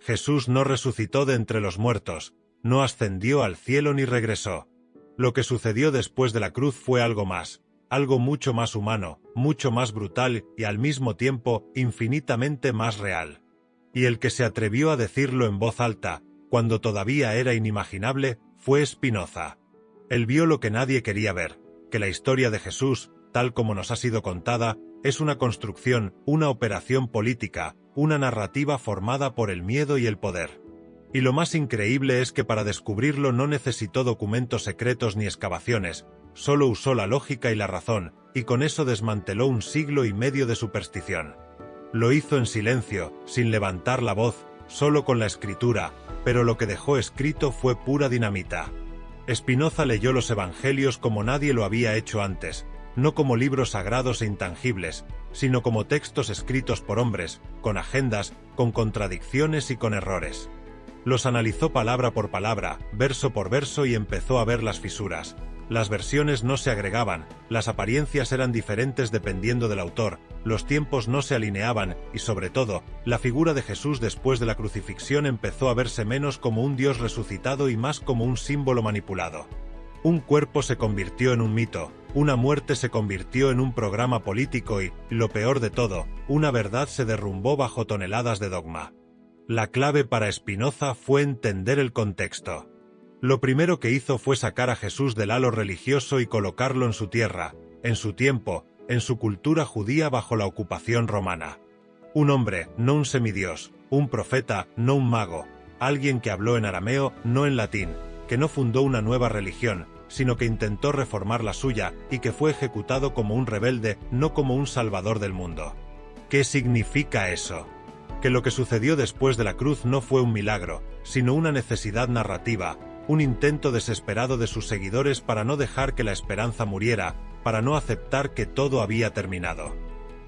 Jesús no resucitó de entre los muertos, no ascendió al cielo ni regresó. Lo que sucedió después de la cruz fue algo más, algo mucho más humano, mucho más brutal y al mismo tiempo infinitamente más real. Y el que se atrevió a decirlo en voz alta, cuando todavía era inimaginable, fue Spinoza. Él vio lo que nadie quería ver, que la historia de Jesús, tal como nos ha sido contada, es una construcción, una operación política, una narrativa formada por el miedo y el poder. Y lo más increíble es que para descubrirlo no necesitó documentos secretos ni excavaciones, solo usó la lógica y la razón, y con eso desmanteló 1 siglo y medio de superstición. Lo hizo en silencio, sin levantar la voz, solo con la escritura, pero lo que dejó escrito fue pura dinamita. Spinoza leyó los evangelios como nadie lo había hecho antes, no como libros sagrados e intangibles, sino como textos escritos por hombres, con agendas, con contradicciones y con errores. Los analizó palabra por palabra, verso por verso y empezó a ver las fisuras. Las versiones no se agregaban, las apariencias eran diferentes dependiendo del autor, los tiempos no se alineaban y sobre todo, la figura de Jesús después de la crucifixión empezó a verse menos como un Dios resucitado y más como un símbolo manipulado. Un cuerpo se convirtió en un mito, una muerte se convirtió en un programa político y, lo peor de todo, una verdad se derrumbó bajo toneladas de dogma. La clave para Spinoza fue entender el contexto. Lo primero que hizo fue sacar a Jesús del halo religioso y colocarlo en su tierra, en su tiempo, en su cultura judía bajo la ocupación romana. Un hombre, no un semidios, un profeta, no un mago, alguien que habló en arameo, no en latín, que no fundó una nueva religión, sino que intentó reformar la suya y que fue ejecutado como un rebelde, no como un salvador del mundo. ¿Qué significa eso? Que lo que sucedió después de la cruz no fue un milagro, sino una necesidad narrativa, un intento desesperado de sus seguidores para no dejar que la esperanza muriera, para no aceptar que todo había terminado.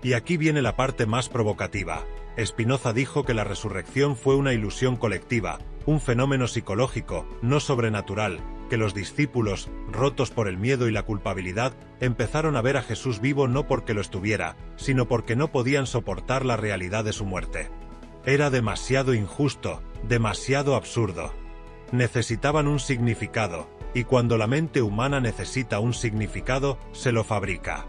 Y aquí viene la parte más provocativa. Spinoza dijo que la resurrección fue una ilusión colectiva, un fenómeno psicológico, no sobrenatural, que los discípulos, rotos por el miedo y la culpabilidad, empezaron a ver a Jesús vivo no porque lo estuviera, sino porque no podían soportar la realidad de su muerte. Era demasiado injusto, demasiado absurdo. Necesitaban un significado, y cuando la mente humana necesita un significado, se lo fabrica.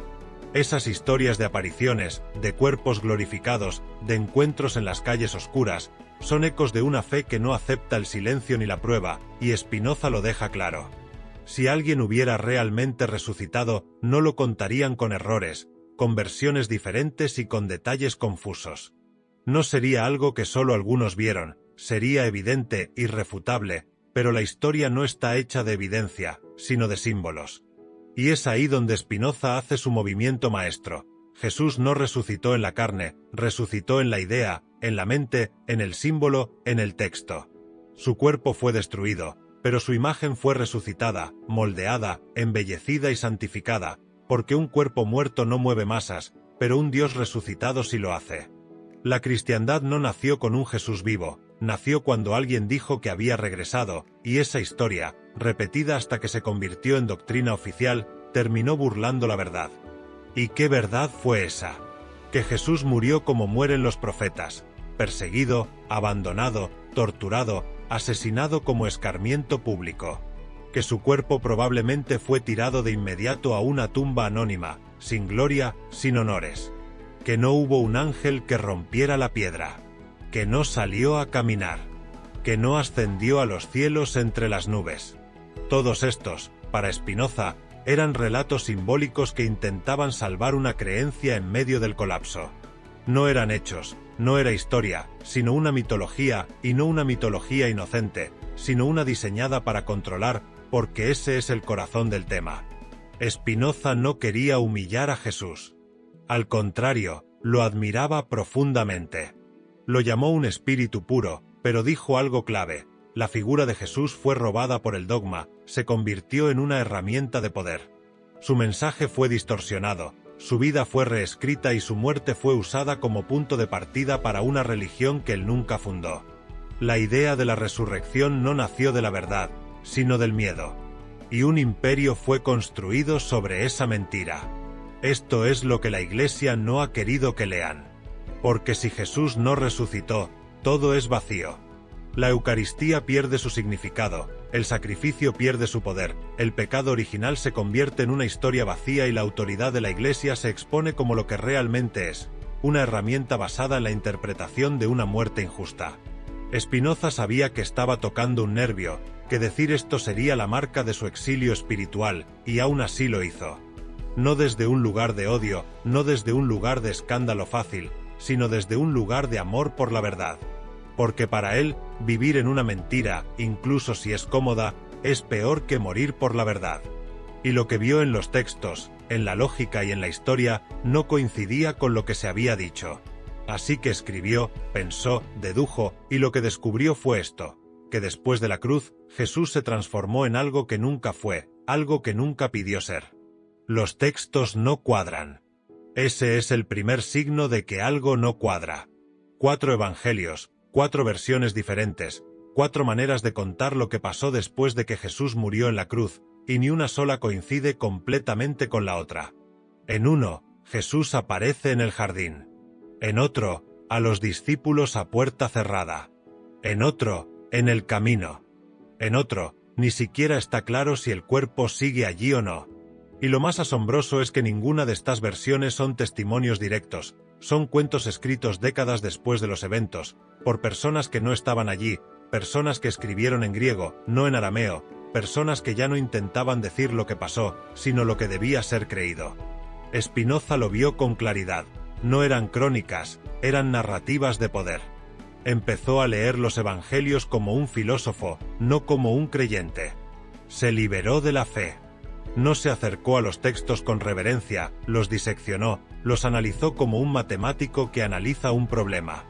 Esas historias de apariciones, de cuerpos glorificados, de encuentros en las calles oscuras, son ecos de una fe que no acepta el silencio ni la prueba, y Spinoza lo deja claro. Si alguien hubiera realmente resucitado, no lo contarían con errores, con versiones diferentes y con detalles confusos. No sería algo que solo algunos vieron, sería evidente, irrefutable, pero la historia no está hecha de evidencia, sino de símbolos. Y es ahí donde Spinoza hace su movimiento maestro. Jesús no resucitó en la carne, resucitó en la idea, en la mente, en el símbolo, en el texto. Su cuerpo fue destruido, pero su imagen fue resucitada, moldeada, embellecida y santificada, porque un cuerpo muerto no mueve masas, pero un Dios resucitado sí lo hace. La cristiandad no nació con un Jesús vivo, nació cuando alguien dijo que había regresado, y esa historia, repetida hasta que se convirtió en doctrina oficial, terminó burlando la verdad. ¿Y qué verdad fue esa? Que Jesús murió como mueren los profetas, perseguido, abandonado, torturado, asesinado como escarmiento público. Que su cuerpo probablemente fue tirado de inmediato a una tumba anónima, sin gloria, sin honores. Que no hubo un ángel que rompiera la piedra. Que no salió a caminar. Que no ascendió a los cielos entre las nubes. Todos estos, para Spinoza, eran relatos simbólicos que intentaban salvar una creencia en medio del colapso. No eran hechos, no era historia, sino una mitología, y no una mitología inocente, sino una diseñada para controlar, porque ese es el corazón del tema. Spinoza no quería humillar a Jesús. Al contrario, lo admiraba profundamente. Lo llamó un espíritu puro, pero dijo algo clave: la figura de Jesús fue robada por el dogma, se convirtió en una herramienta de poder. Su mensaje fue distorsionado, su vida fue reescrita y su muerte fue usada como punto de partida para una religión que él nunca fundó. La idea de la resurrección no nació de la verdad, sino del miedo. Y un imperio fue construido sobre esa mentira. Esto es lo que la Iglesia no ha querido que lean. Porque si Jesús no resucitó, todo es vacío. La Eucaristía pierde su significado, el sacrificio pierde su poder, el pecado original se convierte en una historia vacía y la autoridad de la Iglesia se expone como lo que realmente es, una herramienta basada en la interpretación de una muerte injusta. Spinoza sabía que estaba tocando un nervio, que decir esto sería la marca de su exilio espiritual, y aún así lo hizo. No desde un lugar de odio, no desde un lugar de escándalo fácil, sino desde un lugar de amor por la verdad. Porque para él, vivir en una mentira, incluso si es cómoda, es peor que morir por la verdad. Y lo que vio en los textos, en la lógica y en la historia, no coincidía con lo que se había dicho. Así que escribió, pensó, dedujo, y lo que descubrió fue esto, que después de la cruz, Jesús se transformó en algo que nunca fue, algo que nunca pidió ser. Los textos no cuadran. Ese es el primer signo de que algo no cuadra. 4 evangelios, 4 versiones diferentes, 4 maneras de contar lo que pasó después de que Jesús murió en la cruz, y ni una sola coincide completamente con la otra. En uno, Jesús aparece en el jardín. En otro, a los discípulos a puerta cerrada. En otro, en el camino. En otro, ni siquiera está claro si el cuerpo sigue allí o no. Y lo más asombroso es que ninguna de estas versiones son testimonios directos, son cuentos escritos décadas después de los eventos, por personas que no estaban allí, personas que escribieron en griego, no en arameo, personas que ya no intentaban decir lo que pasó, sino lo que debía ser creído. Spinoza lo vio con claridad, no eran crónicas, eran narrativas de poder. Empezó a leer los evangelios como un filósofo, no como un creyente. Se liberó de la fe. No se acercó a los textos con reverencia, los diseccionó, los analizó como un matemático que analiza un problema.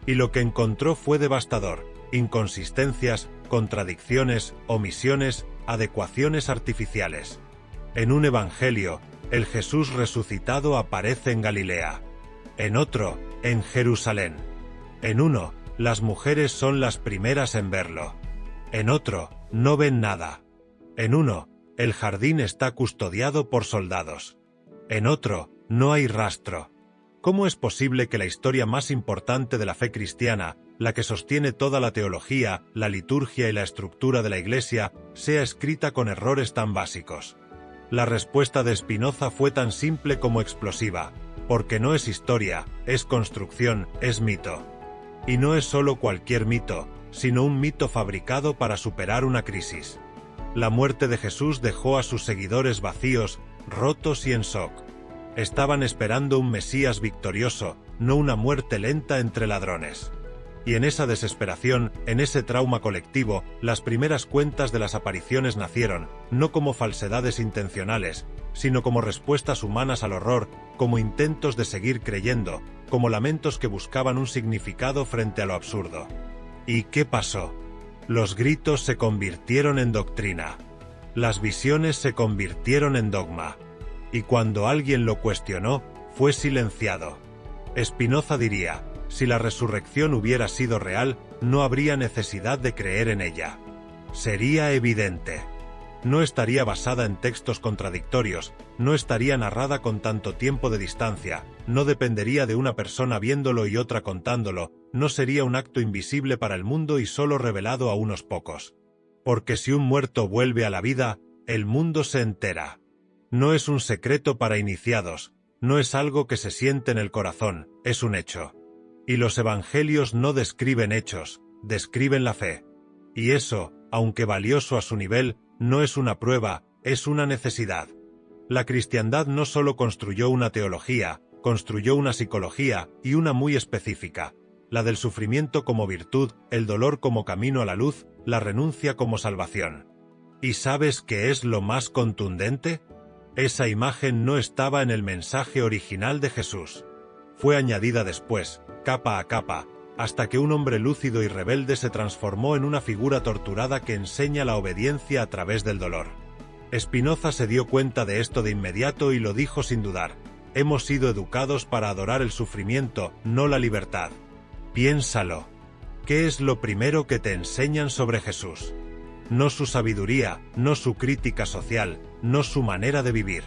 Y lo que encontró fue devastador: inconsistencias, contradicciones, omisiones, adecuaciones artificiales. En un evangelio, el Jesús resucitado aparece en Galilea. En otro, en Jerusalén. En uno, las mujeres son las primeras en verlo. En otro, no ven nada. En uno, el jardín está custodiado por soldados. En otro, no hay rastro. ¿Cómo es posible que la historia más importante de la fe cristiana, la que sostiene toda la teología, la liturgia y la estructura de la Iglesia, sea escrita con errores tan básicos? La respuesta de Spinoza fue tan simple como explosiva, porque no es historia, es construcción, es mito. Y no es solo cualquier mito, sino un mito fabricado para superar una crisis. La muerte de Jesús dejó a sus seguidores vacíos, rotos y en shock. Estaban esperando un Mesías victorioso, no una muerte lenta entre ladrones. Y en esa desesperación, en ese trauma colectivo, las primeras cuentas de las apariciones nacieron, no como falsedades intencionales, sino como respuestas humanas al horror, como intentos de seguir creyendo, como lamentos que buscaban un significado frente a lo absurdo. ¿Y qué pasó? Los gritos se convirtieron en doctrina. Las visiones se convirtieron en dogma. Y cuando alguien lo cuestionó, fue silenciado. Spinoza diría: si la resurrección hubiera sido real, no habría necesidad de creer en ella. Sería evidente. No estaría basada en textos contradictorios, no estaría narrada con tanto tiempo de distancia, no dependería de una persona viéndolo y otra contándolo, no sería un acto invisible para el mundo y solo revelado a unos pocos. Porque si un muerto vuelve a la vida, el mundo se entera. No es un secreto para iniciados, no es algo que se siente en el corazón, es un hecho. Y los evangelios no describen hechos, describen la fe. Y eso, aunque valioso a su nivel, no es una prueba, es una necesidad. La cristiandad no solo construyó una teología, construyó una psicología, y una muy específica, la del sufrimiento como virtud, el dolor como camino a la luz, la renuncia como salvación. ¿Y sabes qué es lo más contundente? Esa imagen no estaba en el mensaje original de Jesús. Fue añadida después, capa a capa, hasta que un hombre lúcido y rebelde se transformó en una figura torturada que enseña la obediencia a través del dolor. Spinoza se dio cuenta de esto de inmediato y lo dijo sin dudar: hemos sido educados para adorar el sufrimiento, no la libertad. Piénsalo. ¿Qué es lo primero que te enseñan sobre Jesús? No su sabiduría, no su crítica social, no su manera de vivir.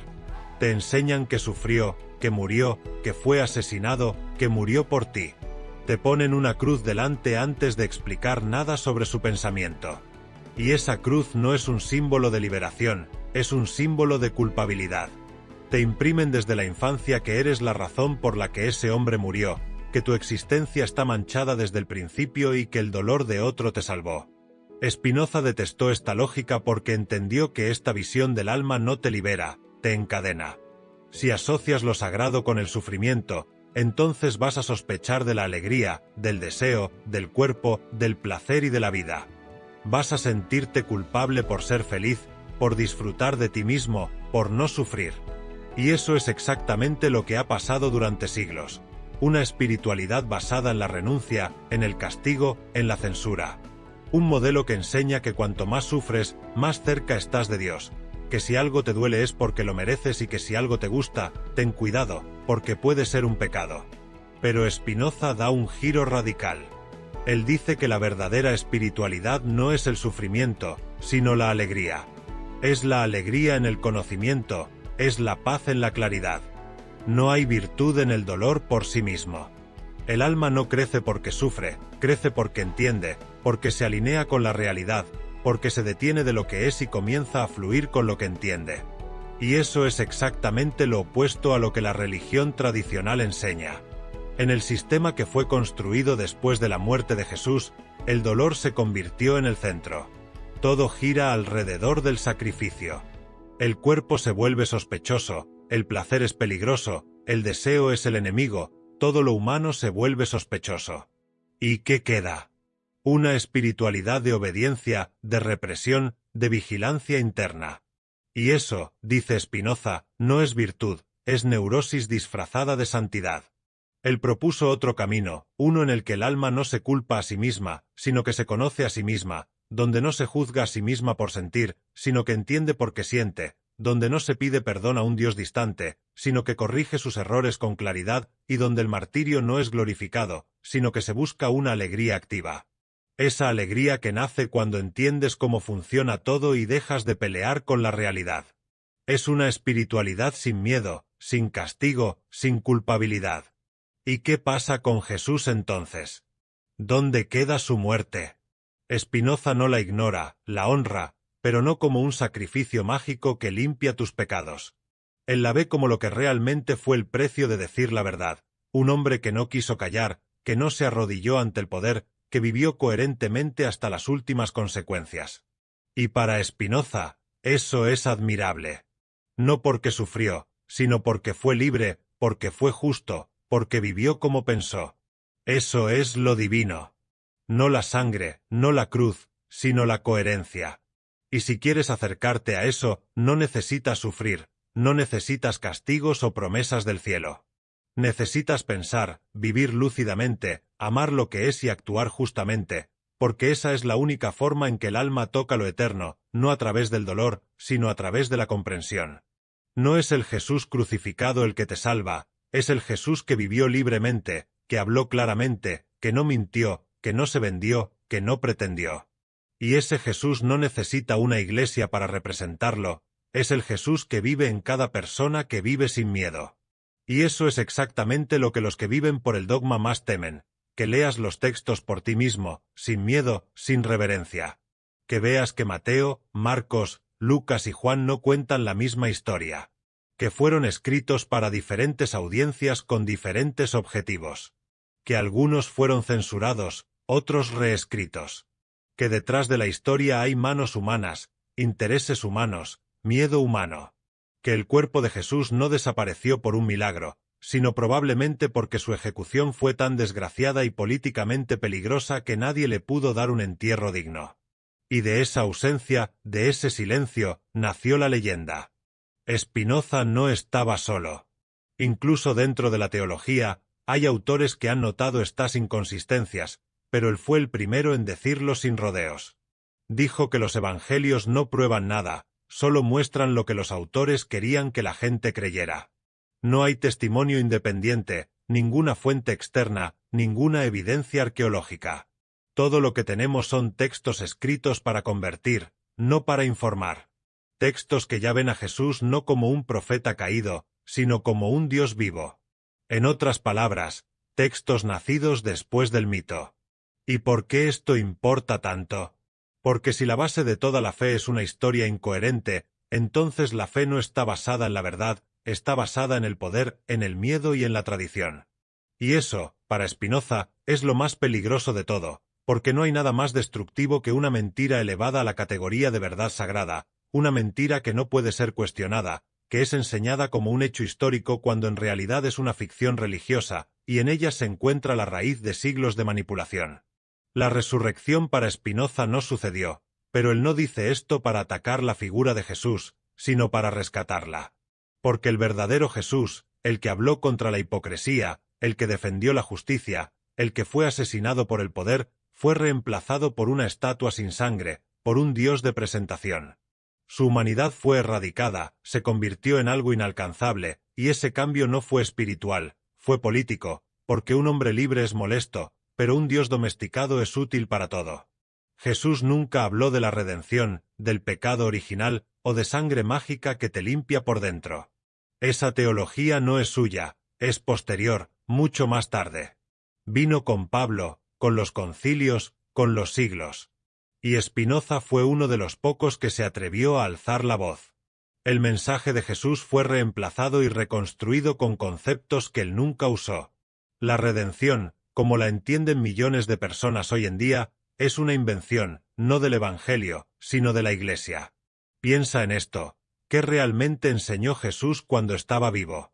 Te enseñan que sufrió, que murió, que fue asesinado, que murió por ti. Te ponen una cruz delante antes de explicar nada sobre su pensamiento. Y esa cruz no es un símbolo de liberación, es un símbolo de culpabilidad. Te imprimen desde la infancia que eres la razón por la que ese hombre murió, que tu existencia está manchada desde el principio y que el dolor de otro te salvó. Spinoza detestó esta lógica porque entendió que esta visión del alma no te libera, te encadena. Si asocias lo sagrado con el sufrimiento, entonces vas a sospechar de la alegría, del deseo, del cuerpo, del placer y de la vida. Vas a sentirte culpable por ser feliz, por disfrutar de ti mismo, por no sufrir. Y eso es exactamente lo que ha pasado durante siglos. Una espiritualidad basada en la renuncia, en el castigo, en la censura. Un modelo que enseña que cuanto más sufres, más cerca estás de Dios. Que si algo te duele es porque lo mereces y que si algo te gusta, ten cuidado, porque puede ser un pecado. Pero Spinoza da un giro radical. Él dice que la verdadera espiritualidad no es el sufrimiento, sino la alegría. Es la alegría en el conocimiento, es la paz en la claridad. No hay virtud en el dolor por sí mismo. El alma no crece porque sufre, crece porque entiende, porque se alinea con la realidad, porque se detiene de lo que es y comienza a fluir con lo que entiende. Y eso es exactamente lo opuesto a lo que la religión tradicional enseña. En el sistema que fue construido después de la muerte de Jesús, el dolor se convirtió en el centro. Todo gira alrededor del sacrificio. El cuerpo se vuelve sospechoso, el placer es peligroso, el deseo es el enemigo, todo lo humano se vuelve sospechoso. ¿Y qué queda? Una espiritualidad de obediencia, de represión, de vigilancia interna. Y eso, dice Spinoza, no es virtud, es neurosis disfrazada de santidad. Él propuso otro camino, uno en el que el alma no se culpa a sí misma, sino que se conoce a sí misma, donde no se juzga a sí misma por sentir, sino que entiende porque siente, donde no se pide perdón a un Dios distante, sino que corrige sus errores con claridad, y donde el martirio no es glorificado, sino que se busca una alegría activa. Esa alegría que nace cuando entiendes cómo funciona todo y dejas de pelear con la realidad. Es una espiritualidad sin miedo, sin castigo, sin culpabilidad. ¿Y qué pasa con Jesús entonces? ¿Dónde queda su muerte? Spinoza no la ignora, la honra, pero no como un sacrificio mágico que limpia tus pecados. Él la ve como lo que realmente fue el precio de decir la verdad, un hombre que no quiso callar, que no se arrodilló ante el poder, que vivió coherentemente hasta las últimas consecuencias. Y para Spinoza, eso es admirable. No porque sufrió, sino porque fue libre, porque fue justo, porque vivió como pensó. Eso es lo divino. No la sangre, no la cruz, sino la coherencia. Y si quieres acercarte a eso, no necesitas sufrir, no necesitas castigos o promesas del cielo. Necesitas pensar, vivir lúcidamente, amar lo que es y actuar justamente, porque esa es la única forma en que el alma toca lo eterno, no a través del dolor, sino a través de la comprensión. No es el Jesús crucificado el que te salva, es el Jesús que vivió libremente, que habló claramente, que no mintió, que no se vendió, que no pretendió. Y ese Jesús no necesita una iglesia para representarlo, es el Jesús que vive en cada persona que vive sin miedo. Y eso es exactamente lo que los que viven por el dogma más temen, que leas los textos por ti mismo, sin miedo, sin reverencia. Que veas que Mateo, Marcos, Lucas y Juan no cuentan la misma historia. Que fueron escritos para diferentes audiencias con diferentes objetivos. Que algunos fueron censurados, otros reescritos. Que detrás de la historia hay manos humanas, intereses humanos, miedo humano. Que el cuerpo de Jesús no desapareció por un milagro, sino probablemente porque su ejecución fue tan desgraciada y políticamente peligrosa que nadie le pudo dar un entierro digno. Y de esa ausencia, de ese silencio, nació la leyenda. Spinoza no estaba solo. Incluso dentro de la teología, hay autores que han notado estas inconsistencias, pero él fue el primero en decirlo sin rodeos. Dijo que los evangelios no prueban nada, solo muestran lo que los autores querían que la gente creyera. No hay testimonio independiente, ninguna fuente externa, ninguna evidencia arqueológica. Todo lo que tenemos son textos escritos para convertir, no para informar. Textos que ya ven a Jesús no como un profeta caído, sino como un Dios vivo. En otras palabras, textos nacidos después del mito. ¿Y por qué esto importa tanto? Porque si la base de toda la fe es una historia incoherente, entonces la fe no está basada en la verdad, está basada en el poder, en el miedo y en la tradición. Y eso, para Spinoza, es lo más peligroso de todo, porque no hay nada más destructivo que una mentira elevada a la categoría de verdad sagrada, una mentira que no puede ser cuestionada, que es enseñada como un hecho histórico cuando en realidad es una ficción religiosa, y en ella se encuentra la raíz de siglos de manipulación. La resurrección para Spinoza no sucedió, pero él no dice esto para atacar la figura de Jesús, sino para rescatarla. Porque el verdadero Jesús, el que habló contra la hipocresía, el que defendió la justicia, el que fue asesinado por el poder, fue reemplazado por una estatua sin sangre, por un Dios de presentación. Su humanidad fue erradicada, se convirtió en algo inalcanzable, y ese cambio no fue espiritual, fue político, porque un hombre libre es molesto, pero un Dios domesticado es útil para todo. Jesús nunca habló de la redención, del pecado original, o de sangre mágica que te limpia por dentro. Esa teología no es suya, es posterior, mucho más tarde. Vino con Pablo, con los concilios, con los siglos. Y Spinoza fue uno de los pocos que se atrevió a alzar la voz. El mensaje de Jesús fue reemplazado y reconstruido con conceptos que él nunca usó. La redención, como la entienden millones de personas hoy en día, es una invención, no del Evangelio, sino de la Iglesia. Piensa en esto, ¿qué realmente enseñó Jesús cuando estaba vivo?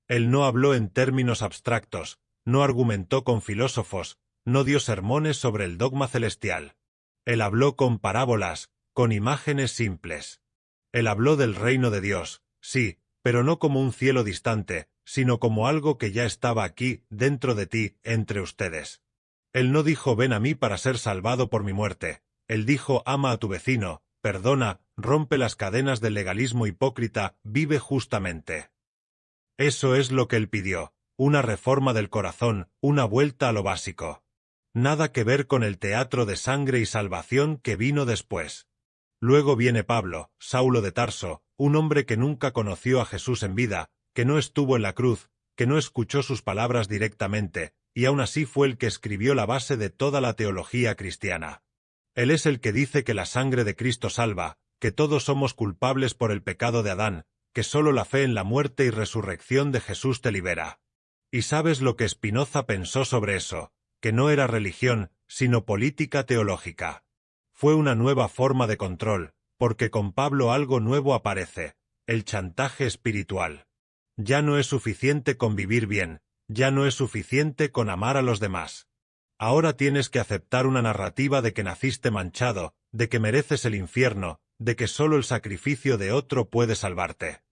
Él no habló en términos abstractos, no argumentó con filósofos, no dio sermones sobre el dogma celestial. Él habló con parábolas, con imágenes simples. Él habló del reino de Dios, sí, pero no como un cielo distante, sino como algo que ya estaba aquí, dentro de ti, entre ustedes. Él no dijo ven a mí para ser salvado por mi muerte. Él dijo ama a tu vecino, perdona, rompe las cadenas del legalismo hipócrita, vive justamente. Eso es lo que él pidió, una reforma del corazón, una vuelta a lo básico. Nada que ver con el teatro de sangre y salvación que vino después. Luego viene Pablo, Saulo de Tarso, un hombre que nunca conoció a Jesús en vida, que no estuvo en la cruz, que no escuchó sus palabras directamente, y aún así fue el que escribió la base de toda la teología cristiana. Él es el que dice que la sangre de Cristo salva, que todos somos culpables por el pecado de Adán, que solo la fe en la muerte y resurrección de Jesús te libera. ¿Y sabes lo que Spinoza pensó sobre eso? Que no era religión, sino política teológica. Fue una nueva forma de control, porque con Pablo algo nuevo aparece, el chantaje espiritual. Ya no es suficiente con vivir bien, ya no es suficiente con amar a los demás. Ahora tienes que aceptar una narrativa de que naciste manchado, de que mereces el infierno, de que solo el sacrificio de otro puede salvarte.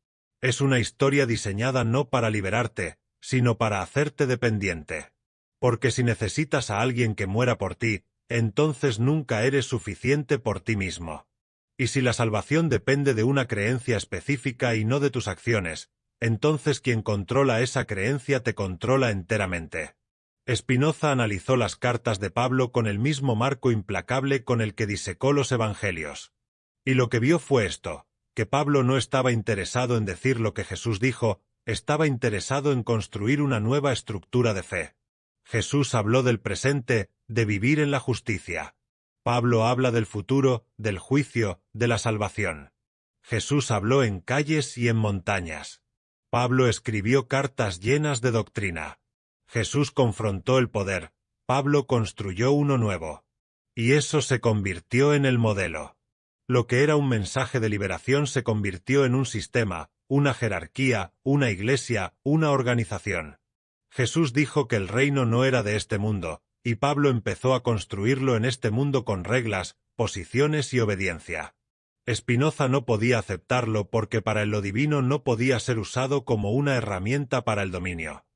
Es una historia diseñada no para liberarte, sino para hacerte dependiente. Porque si necesitas a alguien que muera por ti, entonces nunca eres suficiente por ti mismo. Y si la salvación depende de una creencia específica y no de tus acciones, entonces quien controla esa creencia te controla enteramente. Spinoza analizó las cartas de Pablo con el mismo marco implacable con el que disecó los evangelios. Y lo que vio fue esto, que Pablo no estaba interesado en decir lo que Jesús dijo, estaba interesado en construir una nueva estructura de fe. Jesús habló del presente, de vivir en la justicia. Pablo habla del futuro, del juicio, de la salvación. Jesús habló en calles y en montañas. Pablo escribió cartas llenas de doctrina. Jesús confrontó el poder, Pablo construyó uno nuevo. Y eso se convirtió en el modelo. Lo que era un mensaje de liberación se convirtió en un sistema, una jerarquía, una iglesia, una organización. Jesús dijo que el reino no era de este mundo, y Pablo empezó a construirlo en este mundo con reglas, posiciones y obediencia. Spinoza no podía aceptarlo porque para él lo divino no podía ser usado como una herramienta para el dominio.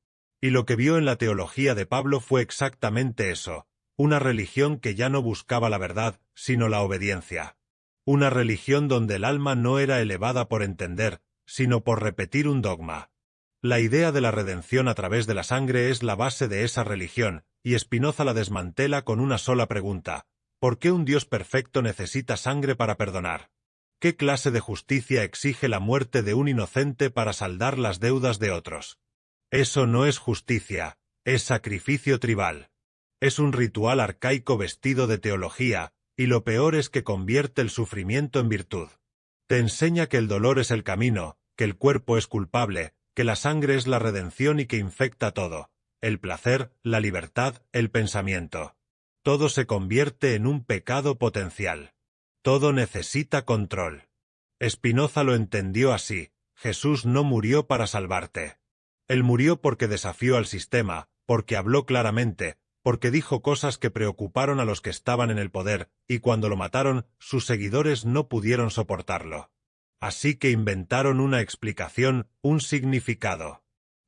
Y lo que vio en la teología de Pablo fue exactamente eso, una religión que ya no buscaba la verdad, sino la obediencia. Una religión donde el alma no era elevada por entender, sino por repetir un dogma. La idea de la redención a través de la sangre es la base de esa religión, y Spinoza la desmantela con una sola pregunta: ¿por qué un Dios perfecto necesita sangre para perdonar? ¿Qué clase de justicia exige la muerte de un inocente para saldar las deudas de otros? Eso no es justicia, Es sacrificio tribal. Es un ritual arcaico vestido de teología, y lo peor es que convierte el sufrimiento en virtud. Te enseña que el dolor es el camino, que el cuerpo es culpable, que la sangre es la redención y que infecta todo. El placer, la libertad, el pensamiento. Todo se convierte en un pecado potencial. Todo necesita control. Spinoza lo entendió así: Jesús no murió para salvarte. Él murió porque desafió al sistema, porque habló claramente, porque dijo cosas que preocuparon a los que estaban en el poder, y cuando lo mataron, sus seguidores no pudieron soportarlo. Así que inventaron una explicación, un significado.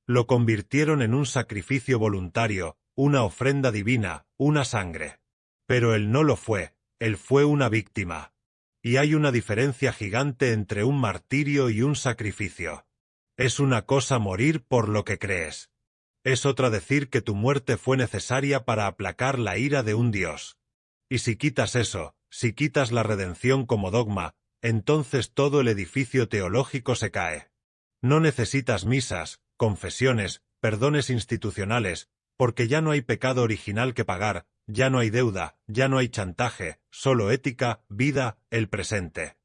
Lo convirtieron en un sacrificio voluntario, una ofrenda divina, una sangre. Pero él no lo fue, él fue una víctima. Y hay una diferencia gigante entre un martirio y un sacrificio. Es una cosa morir por lo que crees. Es otra decir que tu muerte fue necesaria para aplacar la ira de un Dios. Y si quitas eso, si quitas la redención como dogma, entonces todo el edificio teológico se cae. No necesitas misas, confesiones, perdones institucionales, porque ya no hay pecado original que pagar, ya no hay deuda, ya no hay chantaje, solo ética, vida, el presente.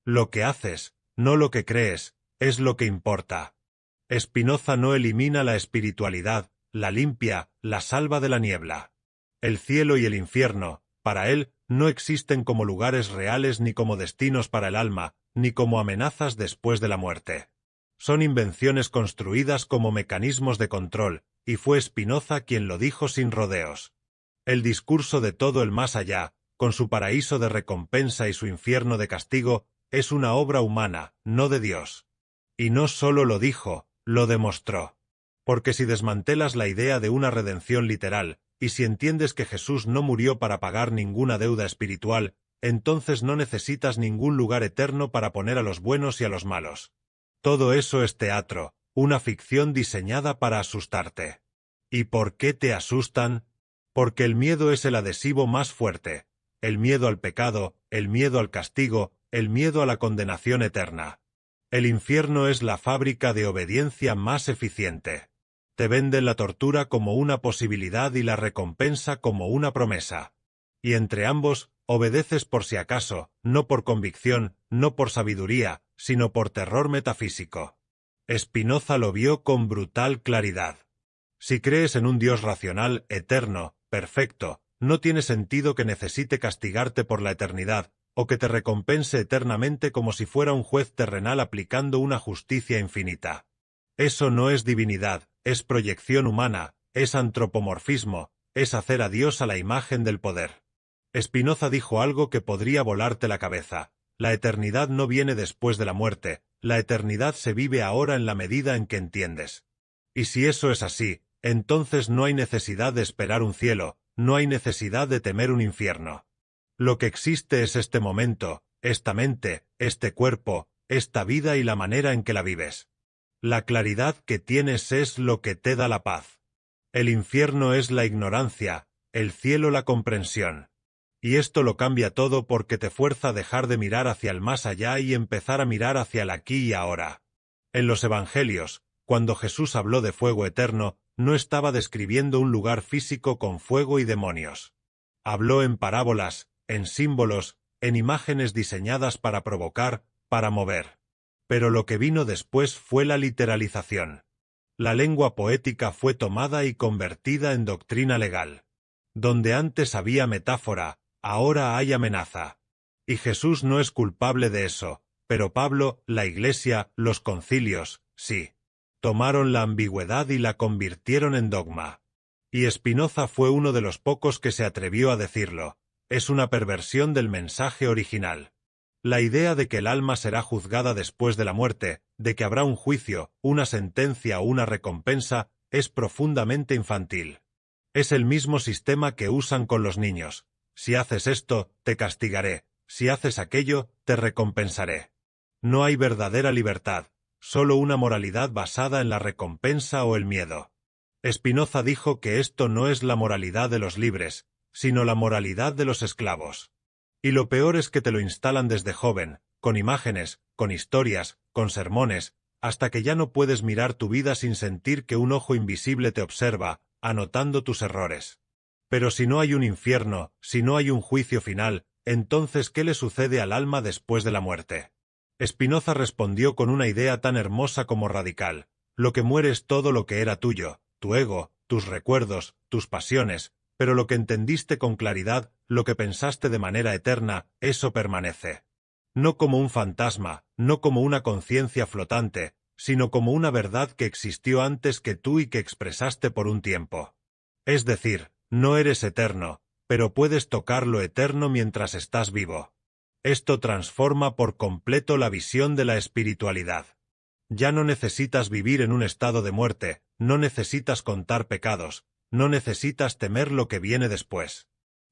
Lo que haces, no lo que crees, es lo que importa. Spinoza no elimina la espiritualidad, la limpia, la salva de la niebla. El cielo y el infierno, para él, no existen como lugares reales ni como destinos para el alma, ni como amenazas después de la muerte. Son invenciones construidas como mecanismos de control, y fue Spinoza quien lo dijo sin rodeos. El discurso de todo el más allá, con su paraíso de recompensa y su infierno de castigo, es una obra humana, no de Dios. Y no solo lo dijo, lo demostró. Porque si desmantelas la idea de una redención literal, y si entiendes que Jesús no murió para pagar ninguna deuda espiritual, entonces no necesitas ningún lugar eterno para poner a los buenos y a los malos. Todo eso es teatro, una ficción diseñada para asustarte. ¿Y por qué te asustan? Porque el miedo es el adhesivo más fuerte. El miedo al pecado, el miedo al castigo, el miedo a la condenación eterna. El infierno es la fábrica de obediencia más eficiente. Te venden la tortura como una posibilidad y la recompensa como una promesa. Y entre ambos, obedeces por si acaso, no por convicción, no por sabiduría, sino por terror metafísico. Spinoza lo vio con brutal claridad. Si crees en un Dios racional, eterno, perfecto, no tiene sentido que necesite castigarte por la eternidad, o que te recompense eternamente como si fuera un juez terrenal aplicando una justicia infinita. Eso no es divinidad, es proyección humana, es antropomorfismo, es hacer a Dios a la imagen del poder. Spinoza dijo algo que podría volarte la cabeza: la eternidad no viene después de la muerte, la eternidad se vive ahora en la medida en que entiendes. Y si eso es así, entonces no hay necesidad de esperar un cielo, no hay necesidad de temer un infierno. Lo que existe es este momento, esta mente, este cuerpo, esta vida y la manera en que la vives. La claridad que tienes es lo que te da la paz. El infierno es la ignorancia, el cielo la comprensión. Y esto lo cambia todo porque te fuerza a dejar de mirar hacia el más allá y empezar a mirar hacia el aquí y ahora. En los Evangelios, cuando Jesús habló de fuego eterno, no estaba describiendo un lugar físico con fuego y demonios. Habló en parábolas, en símbolos, en imágenes diseñadas para provocar, para mover. Pero lo que vino después fue la literalización. La lengua poética fue tomada y convertida en doctrina legal. Donde antes había metáfora, ahora hay amenaza. Y Jesús no es culpable de eso, pero Pablo, la Iglesia, los concilios, sí. Tomaron la ambigüedad y la convirtieron en dogma. Y Spinoza fue uno de los pocos que se atrevió a decirlo. Es una perversión del mensaje original. La idea de que el alma será juzgada después de la muerte, de que habrá un juicio, una sentencia o una recompensa, es profundamente infantil. Es el mismo sistema que usan con los niños. Si haces esto, te castigaré. Si haces aquello, te recompensaré. No hay verdadera libertad, solo una moralidad basada en la recompensa o el miedo. Spinoza dijo que esto no es la moralidad de los libres, sino la moralidad de los esclavos. Y lo peor es que te lo instalan desde joven, con imágenes, con historias, con sermones, hasta que ya no puedes mirar tu vida sin sentir que un ojo invisible te observa, anotando tus errores. Pero si no hay un infierno, si no hay un juicio final, entonces ¿qué le sucede al alma después de la muerte? Spinoza respondió con una idea tan hermosa como radical. Lo que muere es todo lo que era tuyo, tu ego, tus recuerdos, tus pasiones, pero lo que entendiste con claridad, lo que pensaste de manera eterna, eso permanece. No como un fantasma, no como una conciencia flotante, sino como una verdad que existió antes que tú y que expresaste por un tiempo. Es decir, no eres eterno, pero puedes tocar lo eterno mientras estás vivo. Esto transforma por completo la visión de la espiritualidad. Ya no necesitas vivir en un estado de muerte, no necesitas contar pecados, no necesitas temer lo que viene después.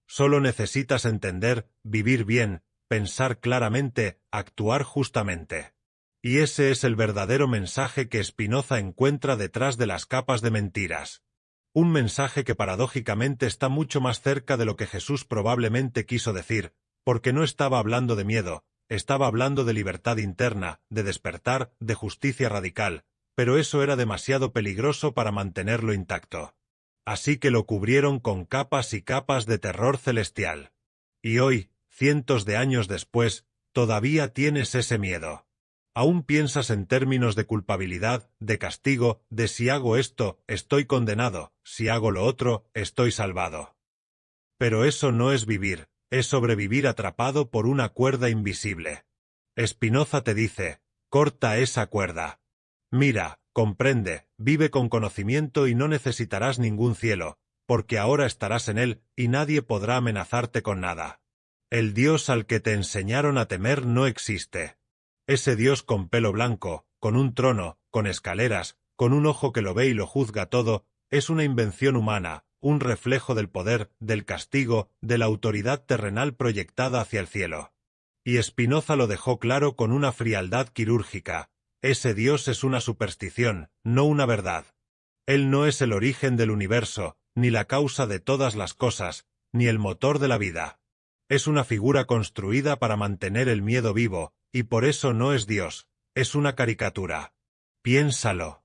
Solo necesitas entender, vivir bien, pensar claramente, actuar justamente. Y ese es el verdadero mensaje que Spinoza encuentra detrás de las capas de mentiras. Un mensaje que paradójicamente está mucho más cerca de lo que Jesús probablemente quiso decir, porque no estaba hablando de miedo, estaba hablando de libertad interna, de despertar, de justicia radical, pero eso era demasiado peligroso para mantenerlo intacto. Así que lo cubrieron con capas y capas de terror celestial. Y hoy, cientos de años después, todavía tienes ese miedo. Aún piensas en términos de culpabilidad, de castigo, de si hago esto, estoy condenado, si hago lo otro, estoy salvado. Pero eso no es vivir, es sobrevivir atrapado por una cuerda invisible. Spinoza te dice, corta esa cuerda. Mira, comprende, vive con conocimiento y no necesitarás ningún cielo, porque ahora estarás en él y nadie podrá amenazarte con nada. El Dios al que te enseñaron a temer no existe. Ese Dios con pelo blanco, con un trono, con escaleras, con un ojo que lo ve y lo juzga todo, es una invención humana, un reflejo del poder, del castigo, de la autoridad terrenal proyectada hacia el cielo. Y Spinoza lo dejó claro con una frialdad quirúrgica. Ese Dios es una superstición, no una verdad. Él no es el origen del universo, ni la causa de todas las cosas, ni el motor de la vida. Es una figura construida para mantener el miedo vivo, y por eso no es Dios, es una caricatura. Piénsalo.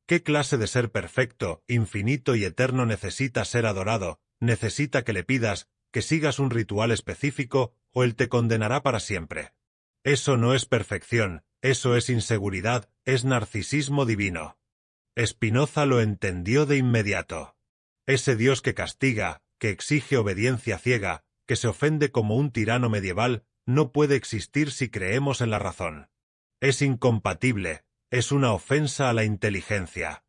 ¿Qué clase de ser perfecto, infinito y eterno necesita ser adorado? Necesita que le pidas, que sigas un ritual específico, o él te condenará para siempre. Eso no es perfección, eso es inseguridad, es narcisismo divino. Spinoza lo entendió de inmediato. Ese Dios que castiga, que exige obediencia ciega, que se ofende como un tirano medieval, no puede existir si creemos en la razón. Es incompatible, es una ofensa a la inteligencia.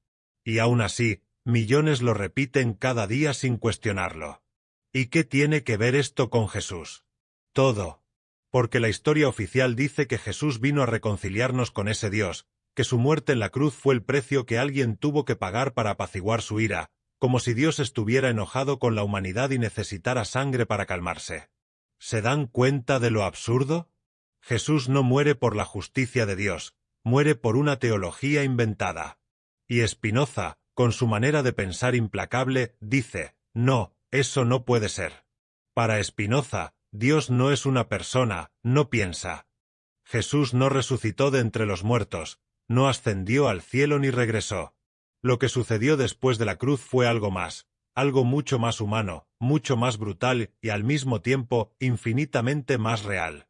Y aún así, millones lo repiten cada día sin cuestionarlo. ¿Y qué tiene que ver esto con Jesús? Todo. Porque la historia oficial dice que Jesús vino a reconciliarnos con ese Dios, que su muerte en la cruz fue el precio que alguien tuvo que pagar para apaciguar su ira, como si Dios estuviera enojado con la humanidad y necesitara sangre para calmarse. ¿Se dan cuenta de lo absurdo? Jesús no muere por la justicia de Dios, muere por una teología inventada. Y Spinoza, con su manera de pensar implacable, dice, no, eso no puede ser. Para Spinoza, Dios no es una persona, no piensa. Jesús no resucitó de entre los muertos, no ascendió al cielo ni regresó. Lo que sucedió después de la cruz fue algo más, algo mucho más humano, mucho más brutal y al mismo tiempo infinitamente más real.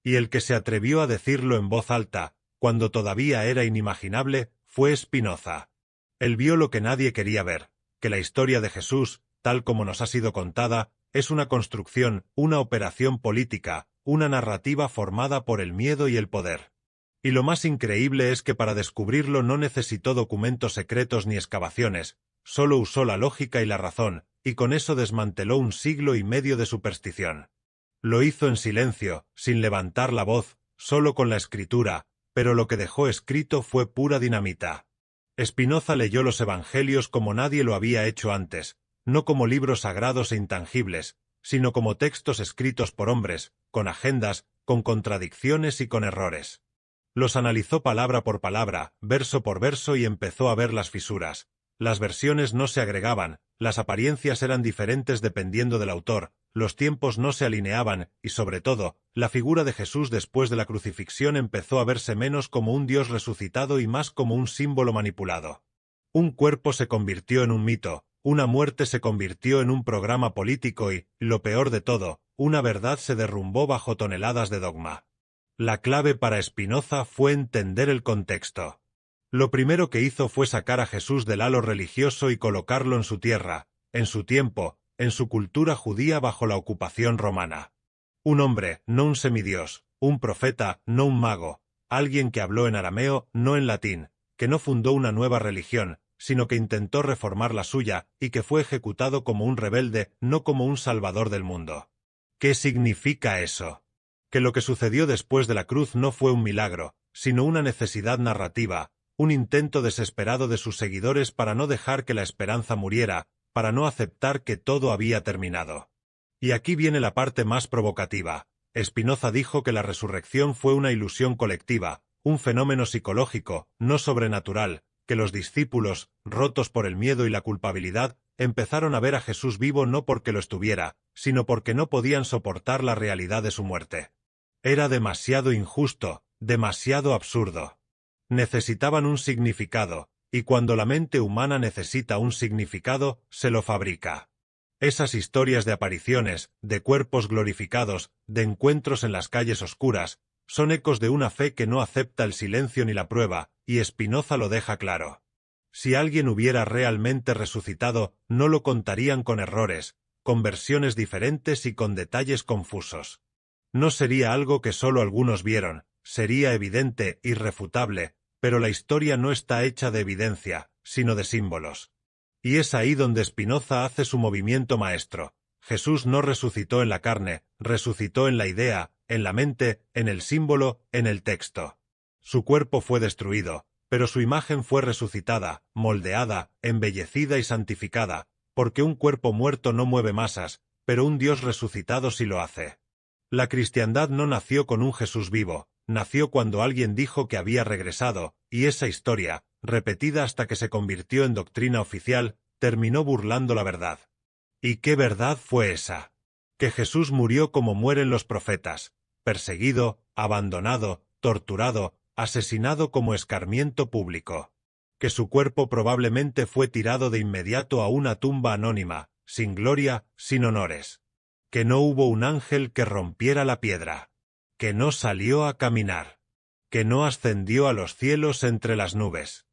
Y el que se atrevió a decirlo en voz alta, cuando todavía era inimaginable, fue Spinoza. Él vio lo que nadie quería ver, que la historia de Jesús, tal como nos ha sido contada, es una construcción, una operación política, una narrativa formada por el miedo y el poder. Y lo más increíble es que para descubrirlo no necesitó documentos secretos ni excavaciones, solo usó la lógica y la razón, y con eso desmanteló un siglo y medio de superstición. Lo hizo en silencio, sin levantar la voz, solo con la escritura, pero lo que dejó escrito fue pura dinamita. Spinoza leyó los evangelios como nadie lo había hecho antes, no como libros sagrados e intangibles, sino como textos escritos por hombres, con agendas, con contradicciones y con errores. Los analizó palabra por palabra, verso por verso y empezó a ver las fisuras. Las versiones no se agregaban, las apariencias eran diferentes dependiendo del autor, los tiempos no se alineaban y, sobre todo, la figura de Jesús después de la crucifixión empezó a verse menos como un Dios resucitado y más como un símbolo manipulado. Un cuerpo se convirtió en un mito, una muerte se convirtió en un programa político y, lo peor de todo, una verdad se derrumbó bajo toneladas de dogma. La clave para Spinoza fue entender el contexto. Lo primero que hizo fue sacar a Jesús del halo religioso y colocarlo en su tierra, en su tiempo, en su cultura judía bajo la ocupación romana. Un hombre, no un semidios, un profeta, no un mago, alguien que habló en arameo, no en latín, que no fundó una nueva religión, sino que intentó reformar la suya y que fue ejecutado como un rebelde, no como un salvador del mundo. ¿Qué significa eso? Que lo que sucedió después de la cruz no fue un milagro, sino una necesidad narrativa, un intento desesperado de sus seguidores para no dejar que la esperanza muriera, para no aceptar que todo había terminado. Y aquí viene la parte más provocativa. Spinoza dijo que la resurrección fue una ilusión colectiva, un fenómeno psicológico, no sobrenatural, que los discípulos, rotos por el miedo y la culpabilidad, empezaron a ver a Jesús vivo no porque lo estuviera, sino porque no podían soportar la realidad de su muerte. Era demasiado injusto, demasiado absurdo. Necesitaban un significado, y cuando la mente humana necesita un significado, se lo fabrica. Esas historias de apariciones, de cuerpos glorificados, de encuentros en las calles oscuras, son ecos de una fe que no acepta el silencio ni la prueba, y Spinoza lo deja claro. Si alguien hubiera realmente resucitado, no lo contarían con errores, con versiones diferentes y con detalles confusos. No sería algo que solo algunos vieron, sería evidente, irrefutable, pero la historia no está hecha de evidencia, sino de símbolos. Y es ahí donde Spinoza hace su movimiento maestro. Jesús no resucitó en la carne, resucitó en la idea, en la mente, en el símbolo, en el texto. Su cuerpo fue destruido, pero su imagen fue resucitada, moldeada, embellecida y santificada, porque un cuerpo muerto no mueve masas, pero un Dios resucitado sí lo hace. La cristiandad no nació con un Jesús vivo, nació cuando alguien dijo que había regresado, y esa historia, repetida hasta que se convirtió en doctrina oficial, terminó burlando la verdad. ¿Y qué verdad fue esa? Que Jesús murió como mueren los profetas, perseguido, abandonado, torturado, asesinado como escarmiento público. Que su cuerpo probablemente fue tirado de inmediato a una tumba anónima, sin gloria, sin honores. Que no hubo un ángel que rompiera la piedra. Que no salió a caminar. Que no ascendió a los cielos entre las nubes.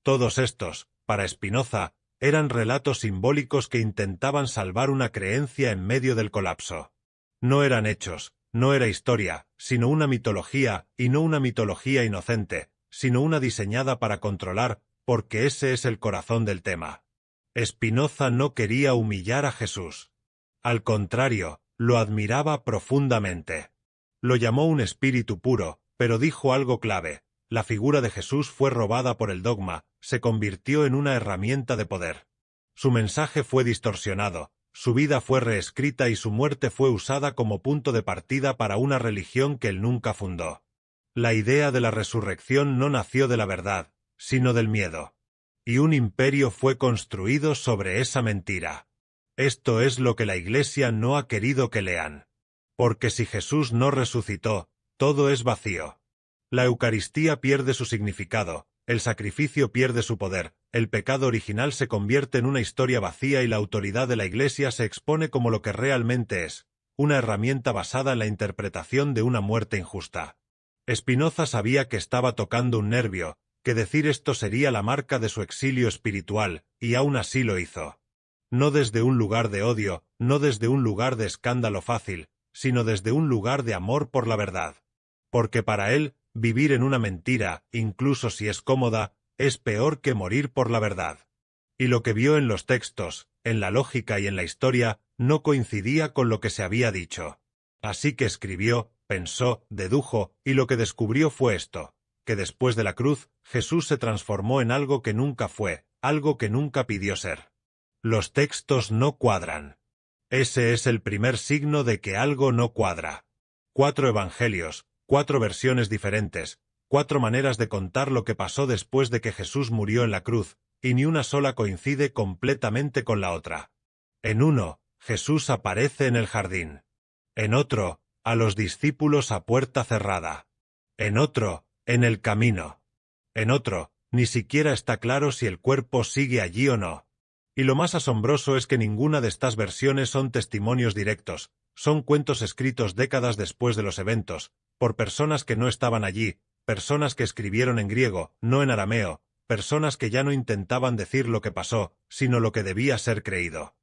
Todos estos, para Spinoza, eran relatos simbólicos que intentaban salvar una creencia en medio del colapso. No eran hechos, no era historia, sino una mitología, y no una mitología inocente, sino una diseñada para controlar, porque ese es el corazón del tema. Spinoza no quería humillar a Jesús. Al contrario, lo admiraba profundamente. Lo llamó un espíritu puro, pero dijo algo clave: la figura de Jesús fue robada por el dogma, se convirtió en una herramienta de poder. Su mensaje fue distorsionado, su vida fue reescrita y su muerte fue usada como punto de partida para una religión que él nunca fundó. La idea de la resurrección no nació de la verdad, sino del miedo. Y un imperio fue construido sobre esa mentira. Esto es lo que la Iglesia no ha querido que lean. Porque si Jesús no resucitó, todo es vacío. La Eucaristía pierde su significado, el sacrificio pierde su poder, el pecado original se convierte en una historia vacía y la autoridad de la Iglesia se expone como lo que realmente es, una herramienta basada en la interpretación de una muerte injusta. Spinoza sabía que estaba tocando un nervio, que decir esto sería la marca de su exilio espiritual, y aún así lo hizo. No desde un lugar de odio, no desde un lugar de escándalo fácil, sino desde un lugar de amor por la verdad. Porque para él, vivir en una mentira, incluso si es cómoda, es peor que morir por la verdad. Y lo que vio en los textos, en la lógica y en la historia, no coincidía con lo que se había dicho. Así que escribió, pensó, dedujo, y lo que descubrió fue esto: que después de la cruz, Jesús se transformó en algo que nunca fue, algo que nunca pidió ser. Los textos no cuadran. Ese es el primer signo de que algo no cuadra. 4 evangelios, 4 versiones diferentes, 4 maneras de contar lo que pasó después de que Jesús murió en la cruz, y ni una sola coincide completamente con la otra. En uno, Jesús aparece en el jardín. En otro, a los discípulos a puerta cerrada. En otro, en el camino. En otro, ni siquiera está claro si el cuerpo sigue allí o no. Y lo más asombroso es que ninguna de estas versiones son testimonios directos, son cuentos escritos décadas después de los eventos, por personas que no estaban allí, personas que escribieron en griego, no en arameo, personas que ya no intentaban decir lo que pasó, sino lo que debía ser creído.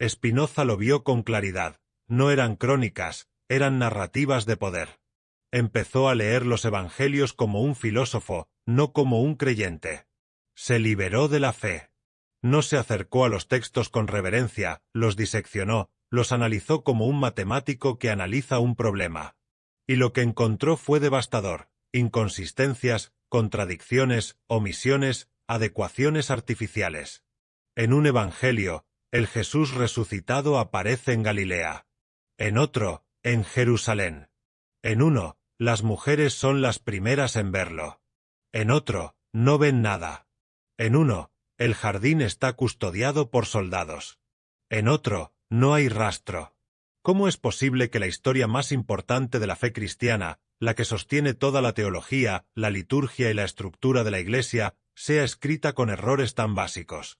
Spinoza lo vio con claridad, no eran crónicas, eran narrativas de poder. Empezó a leer los evangelios como un filósofo, no como un creyente. Se liberó de la fe. No se acercó a los textos con reverencia, los diseccionó, los analizó como un matemático que analiza un problema. Y lo que encontró fue devastador: inconsistencias, contradicciones, omisiones, adecuaciones artificiales. En un evangelio, el Jesús resucitado aparece en Galilea. En otro, en Jerusalén. En uno, las mujeres son las primeras en verlo. En otro, no ven nada. En uno, el jardín está custodiado por soldados. En otro, no hay rastro. ¿Cómo es posible que la historia más importante de la fe cristiana, la que sostiene toda la teología, la liturgia y la estructura de la Iglesia, sea escrita con errores tan básicos?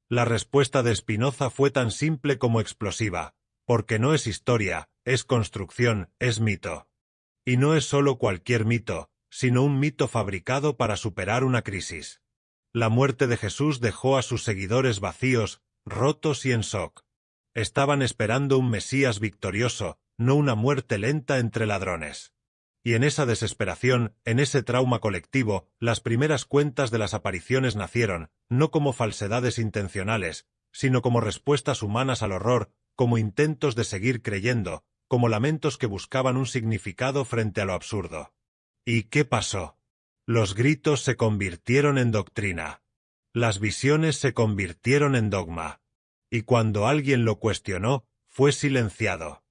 La respuesta de Spinoza fue tan simple como explosiva: porque no es historia, es construcción, es mito. Y no es solo cualquier mito, sino un mito fabricado para superar una crisis. La muerte de Jesús dejó a sus seguidores vacíos, rotos y en shock. Estaban esperando un Mesías victorioso, no una muerte lenta entre ladrones. Y en esa desesperación, en ese trauma colectivo, las primeras cuentas de las apariciones nacieron, no como falsedades intencionales, sino como respuestas humanas al horror, como intentos de seguir creyendo, como lamentos que buscaban un significado frente a lo absurdo. ¿Y qué pasó? Los gritos se convirtieron en doctrina. Las visiones se convirtieron en dogma. Y cuando alguien lo cuestionó, fue silenciado.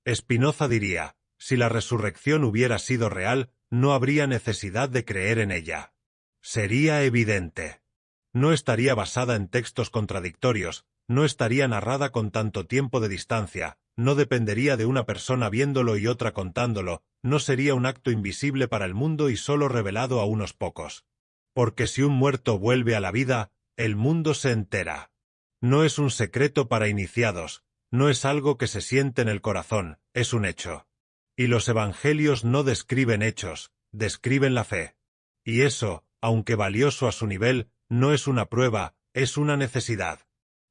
Spinoza diría: si la resurrección hubiera sido real, no habría necesidad de creer en ella. Sería evidente. No estaría basada en textos contradictorios, no estaría narrada con tanto tiempo de distancia, no dependería de una persona viéndolo y otra contándolo, no sería un acto invisible para el mundo y solo revelado a unos pocos. Porque si un muerto vuelve a la vida, el mundo se entera. No es un secreto para iniciados, no es algo que se siente en el corazón, es un hecho. Y los evangelios no describen hechos, describen la fe. Y eso, aunque valioso a su nivel, no es una prueba, es una necesidad.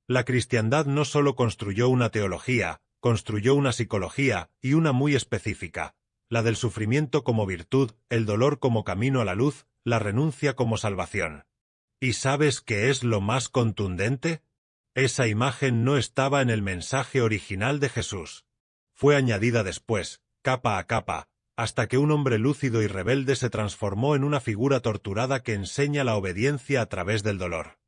La cristiandad no solo construyó una teología, construyó una psicología, y una muy específica: la del sufrimiento como virtud, el dolor como camino a la luz, la renuncia como salvación. ¿Y sabes qué es lo más contundente? Esa imagen no estaba en el mensaje original de Jesús. Fue añadida después, capa a capa, hasta que un hombre lúcido y rebelde se transformó en una figura torturada que enseña la obediencia a través del dolor.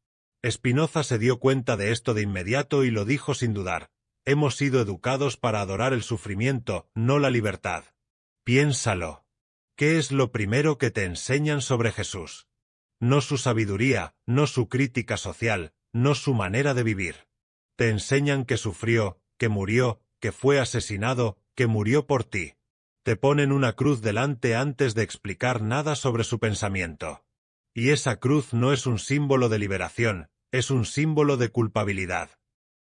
Spinoza se dio cuenta de esto de inmediato y lo dijo sin dudar: hemos sido educados para adorar el sufrimiento, no la libertad. Piénsalo. ¿Qué es lo primero que te enseñan sobre Jesús? No su sabiduría, no su crítica social, no su manera de vivir. Te enseñan que sufrió, que murió, que fue asesinado, que murió por ti. Te ponen una cruz delante antes de explicar nada sobre su pensamiento. Y esa cruz no es un símbolo de liberación, es un símbolo de culpabilidad.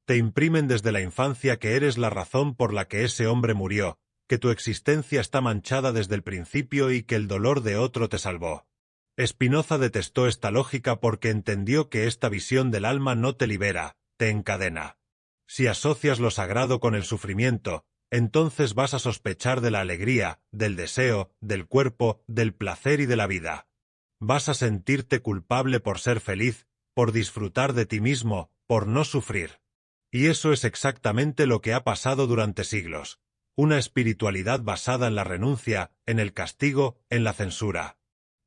Te imprimen desde la infancia que eres la razón por la que ese hombre murió, que tu existencia está manchada desde el principio y que el dolor de otro te salvó. Spinoza detestó esta lógica porque entendió que esta visión del alma no te libera, te encadena. Si asocias lo sagrado con el sufrimiento, entonces vas a sospechar de la alegría, del deseo, del cuerpo, del placer y de la vida. Vas a sentirte culpable por ser feliz, por disfrutar de ti mismo, por no sufrir. Y eso es exactamente lo que ha pasado durante siglos. Una espiritualidad basada en la renuncia, en el castigo, en la censura.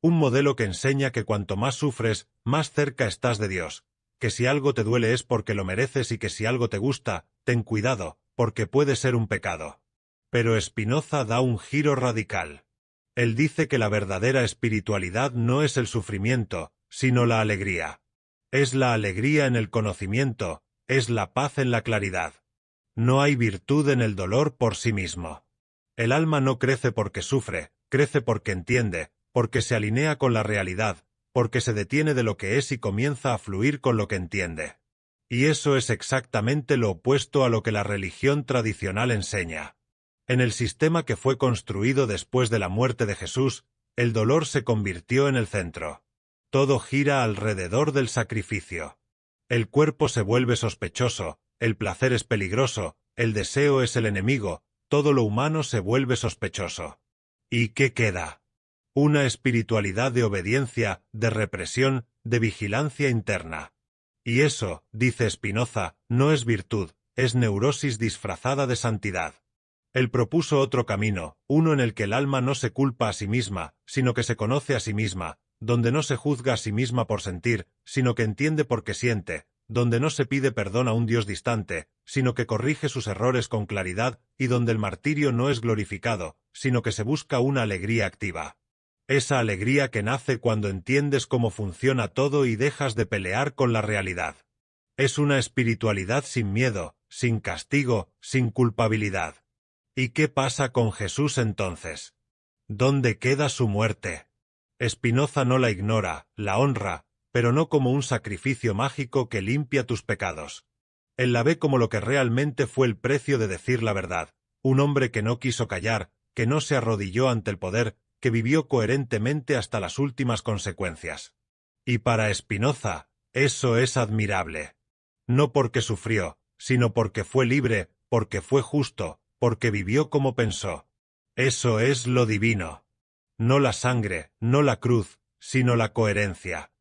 Un modelo que enseña que cuanto más sufres, más cerca estás de Dios, que si algo te duele es porque lo mereces y que si algo te gusta, ten cuidado, porque puede ser un pecado. Pero Spinoza da un giro radical. Él dice que la verdadera espiritualidad no es el sufrimiento, sino la alegría. Es la alegría en el conocimiento, es la paz en la claridad. No hay virtud en el dolor por sí mismo. El alma no crece porque sufre, crece porque entiende, porque se alinea con la realidad, porque se detiene de lo que es y comienza a fluir con lo que entiende. Y eso es exactamente lo opuesto a lo que la religión tradicional enseña. En el sistema que fue construido después de la muerte de Jesús, el dolor se convirtió en el centro. Todo gira alrededor del sacrificio. El cuerpo se vuelve sospechoso, el placer es peligroso, el deseo es el enemigo, todo lo humano se vuelve sospechoso. ¿Y qué queda? Una espiritualidad de obediencia, de represión, de vigilancia interna. Y eso, dice Spinoza, no es virtud, es neurosis disfrazada de santidad. Él propuso otro camino, uno en el que el alma no se culpa a sí misma, sino que se conoce a sí misma, donde no se juzga a sí misma por sentir, sino que entiende por qué siente, donde no se pide perdón a un Dios distante, sino que corrige sus errores con claridad, y donde el martirio no es glorificado, sino que se busca una alegría activa. Esa alegría que nace cuando entiendes cómo funciona todo y dejas de pelear con la realidad. Es una espiritualidad sin miedo, sin castigo, sin culpabilidad. ¿Y qué pasa con Jesús entonces? ¿Dónde queda su muerte? Spinoza no la ignora, la honra, pero no como un sacrificio mágico que limpia tus pecados. Él la ve como lo que realmente fue el precio de decir la verdad, un hombre que no quiso callar, que no se arrodilló ante el poder, que vivió coherentemente hasta las últimas consecuencias. Y para Spinoza, eso es admirable. No porque sufrió, sino porque fue libre, porque fue justo, porque vivió como pensó. Eso es lo divino. No la sangre, no la cruz, sino la coherencia.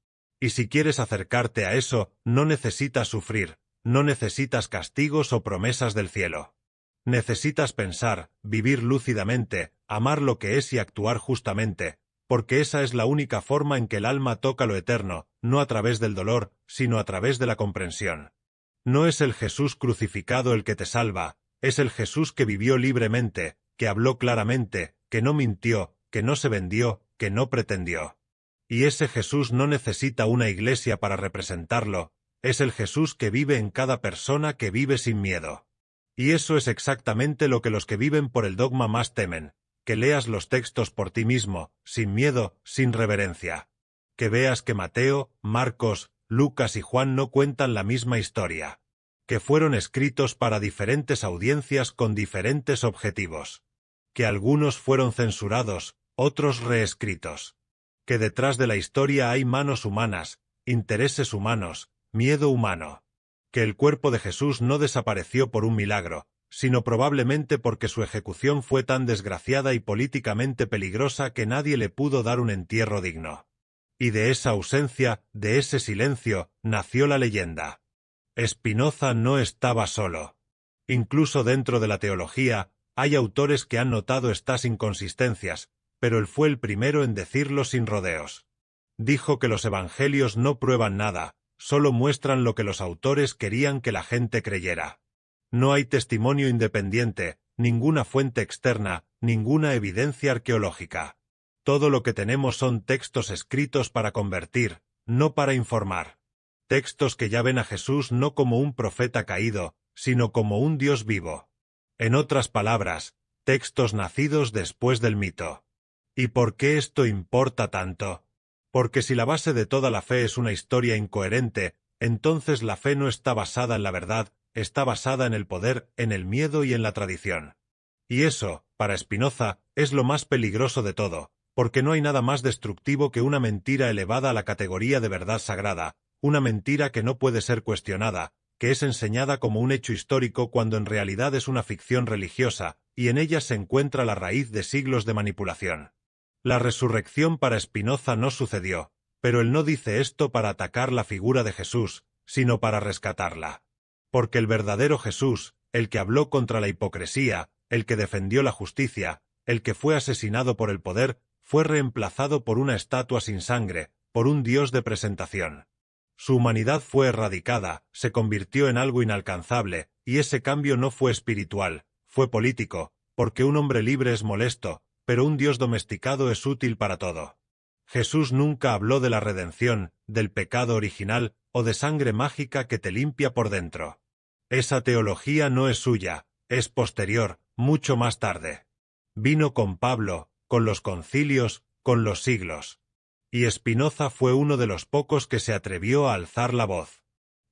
Y si quieres acercarte a eso, no necesitas sufrir, no necesitas castigos o promesas del cielo. Necesitas pensar, vivir lúcidamente, amar lo que es y actuar justamente, porque esa es la única forma en que el alma toca lo eterno, no a través del dolor, sino a través de la comprensión. No es el Jesús crucificado el que te salva, es el Jesús que vivió libremente, que habló claramente, que no mintió, que no se vendió, que no pretendió. Y ese Jesús no necesita una iglesia para representarlo, es el Jesús que vive en cada persona que vive sin miedo. Y eso es exactamente lo que los que viven por el dogma más temen, que leas los textos por ti mismo, sin miedo, sin reverencia. Que veas que Mateo, Marcos, Lucas y Juan no cuentan la misma historia. Que fueron escritos para diferentes audiencias con diferentes objetivos. Que algunos fueron censurados, otros reescritos. Que detrás de la historia hay manos humanas, intereses humanos, miedo humano. Que el cuerpo de Jesús no desapareció por un milagro, sino probablemente porque su ejecución fue tan desgraciada y políticamente peligrosa que nadie le pudo dar un entierro digno. Y de esa ausencia, de ese silencio, nació la leyenda. Spinoza no estaba solo. Incluso dentro de la teología, hay autores que han notado estas inconsistencias, pero él fue el primero en decirlo sin rodeos. Dijo que los evangelios no prueban nada, solo muestran lo que los autores querían que la gente creyera. No hay testimonio independiente, ninguna fuente externa, ninguna evidencia arqueológica. Todo lo que tenemos son textos escritos para convertir, no para informar. Textos que ya ven a Jesús no como un profeta caído, sino como un Dios vivo. En otras palabras, textos nacidos después del mito. ¿Y por qué esto importa tanto? Porque si la base de toda la fe es una historia incoherente, entonces la fe no está basada en la verdad, está basada en el poder, en el miedo y en la tradición. Y eso, para Spinoza, es lo más peligroso de todo, porque no hay nada más destructivo que una mentira elevada a la categoría de verdad sagrada, una mentira que no puede ser cuestionada, que es enseñada como un hecho histórico cuando en realidad es una ficción religiosa, y en ella se encuentra la raíz de siglos de manipulación. La resurrección para Spinoza no sucedió, pero él no dice esto para atacar la figura de Jesús, sino para rescatarla. Porque el verdadero Jesús, el que habló contra la hipocresía, el que defendió la justicia, el que fue asesinado por el poder, fue reemplazado por una estatua sin sangre, por un Dios de presentación. Su humanidad fue erradicada, se convirtió en algo inalcanzable, y ese cambio no fue espiritual, fue político, porque un hombre libre es molesto, pero un Dios domesticado es útil para todo. Jesús nunca habló de la redención, del pecado original, o de sangre mágica que te limpia por dentro. Esa teología no es suya, es posterior, mucho más tarde. Vino con Pablo, con los concilios, con los siglos. Y Spinoza fue uno de los pocos que se atrevió a alzar la voz.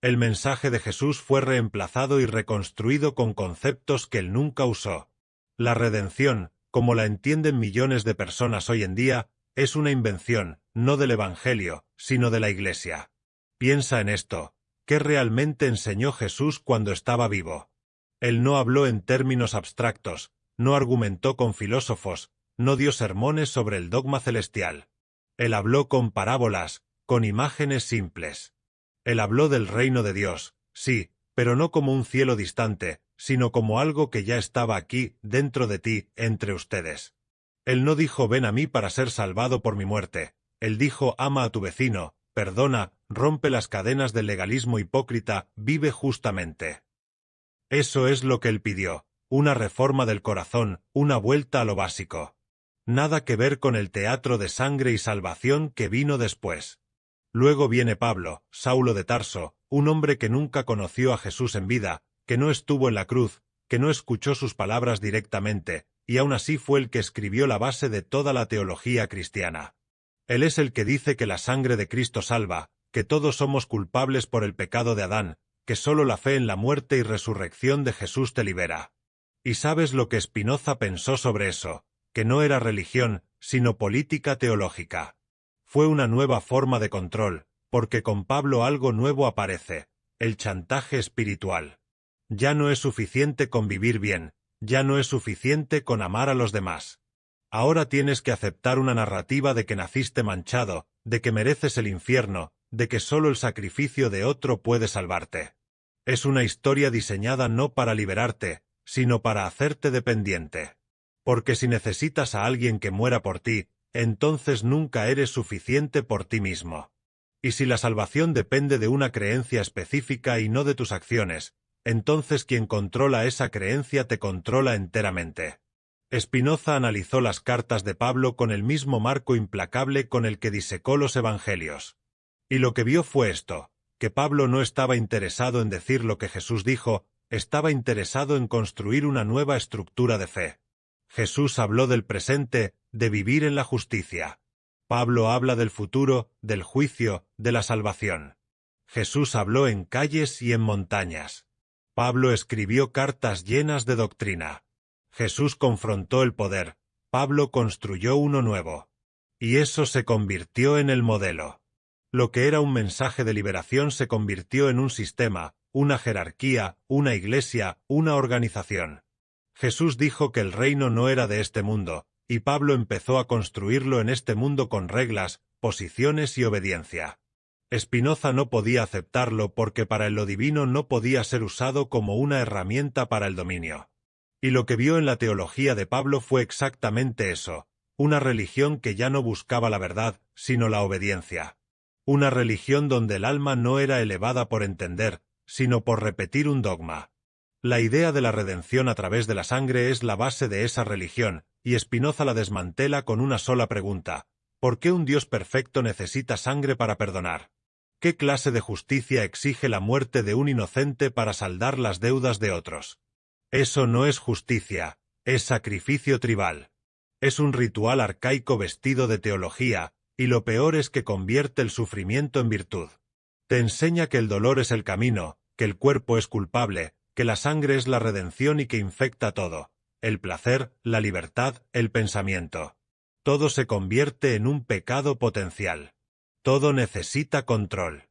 El mensaje de Jesús fue reemplazado y reconstruido con conceptos que él nunca usó. La redención, como la entienden millones de personas hoy en día, es una invención, no del Evangelio, sino de la Iglesia. Piensa en esto. ¿Qué realmente enseñó Jesús cuando estaba vivo? Él no habló en términos abstractos, no argumentó con filósofos, no dio sermones sobre el dogma celestial. Él habló con parábolas, con imágenes simples. Él habló del reino de Dios, sí, pero no como un cielo distante, sino como algo que ya estaba aquí, dentro de ti, entre ustedes. Él no dijo ven a mí para ser salvado por mi muerte. Él dijo ama a tu vecino, perdona, rompe las cadenas del legalismo hipócrita, vive justamente. Eso es lo que él pidió, una reforma del corazón, una vuelta a lo básico. Nada que ver con el teatro de sangre y salvación que vino después. Luego viene Pablo, Saulo de Tarso, un hombre que nunca conoció a Jesús en vida, que no estuvo en la cruz, que no escuchó sus palabras directamente, y aún así fue el que escribió la base de toda la teología cristiana. Él es el que dice que la sangre de Cristo salva, que todos somos culpables por el pecado de Adán, que solo la fe en la muerte y resurrección de Jesús te libera. ¿Y sabes lo que Spinoza pensó sobre eso? Que no era religión, sino política teológica. Fue una nueva forma de control, porque con Pablo algo nuevo aparece, el chantaje espiritual. Ya no es suficiente con vivir bien, ya no es suficiente con amar a los demás. Ahora tienes que aceptar una narrativa de que naciste manchado, de que mereces el infierno, de que solo el sacrificio de otro puede salvarte. Es una historia diseñada no para liberarte, sino para hacerte dependiente. Porque si necesitas a alguien que muera por ti, entonces nunca eres suficiente por ti mismo. Y si la salvación depende de una creencia específica y no de tus acciones, entonces quien controla esa creencia te controla enteramente. Spinoza analizó las cartas de Pablo con el mismo marco implacable con el que disecó los evangelios. Y lo que vio fue esto, que Pablo no estaba interesado en decir lo que Jesús dijo, estaba interesado en construir una nueva estructura de fe. Jesús habló del presente, de vivir en la justicia. Pablo habla del futuro, del juicio, de la salvación. Jesús habló en calles y en montañas. Pablo escribió cartas llenas de doctrina. Jesús confrontó el poder, Pablo construyó uno nuevo. Y eso se convirtió en el modelo. Lo que era un mensaje de liberación se convirtió en un sistema, una jerarquía, una iglesia, una organización. Jesús dijo que el reino no era de este mundo, y Pablo empezó a construirlo en este mundo con reglas, posiciones y obediencia. Spinoza no podía aceptarlo porque para él lo divino no podía ser usado como una herramienta para el dominio. Y lo que vio en la teología de Pablo fue exactamente eso, una religión que ya no buscaba la verdad, sino la obediencia. Una religión donde el alma no era elevada por entender, sino por repetir un dogma. La idea de la redención a través de la sangre es la base de esa religión, y Spinoza la desmantela con una sola pregunta: ¿por qué un Dios perfecto necesita sangre para perdonar? ¿Qué clase de justicia exige la muerte de un inocente para saldar las deudas de otros? Eso no es justicia, es sacrificio tribal. Es un ritual arcaico vestido de teología, y lo peor es que convierte el sufrimiento en virtud. Te enseña que el dolor es el camino, que el cuerpo es culpable, que la sangre es la redención y que infecta todo, el placer, la libertad, el pensamiento. Todo se convierte en un pecado potencial. Todo necesita control.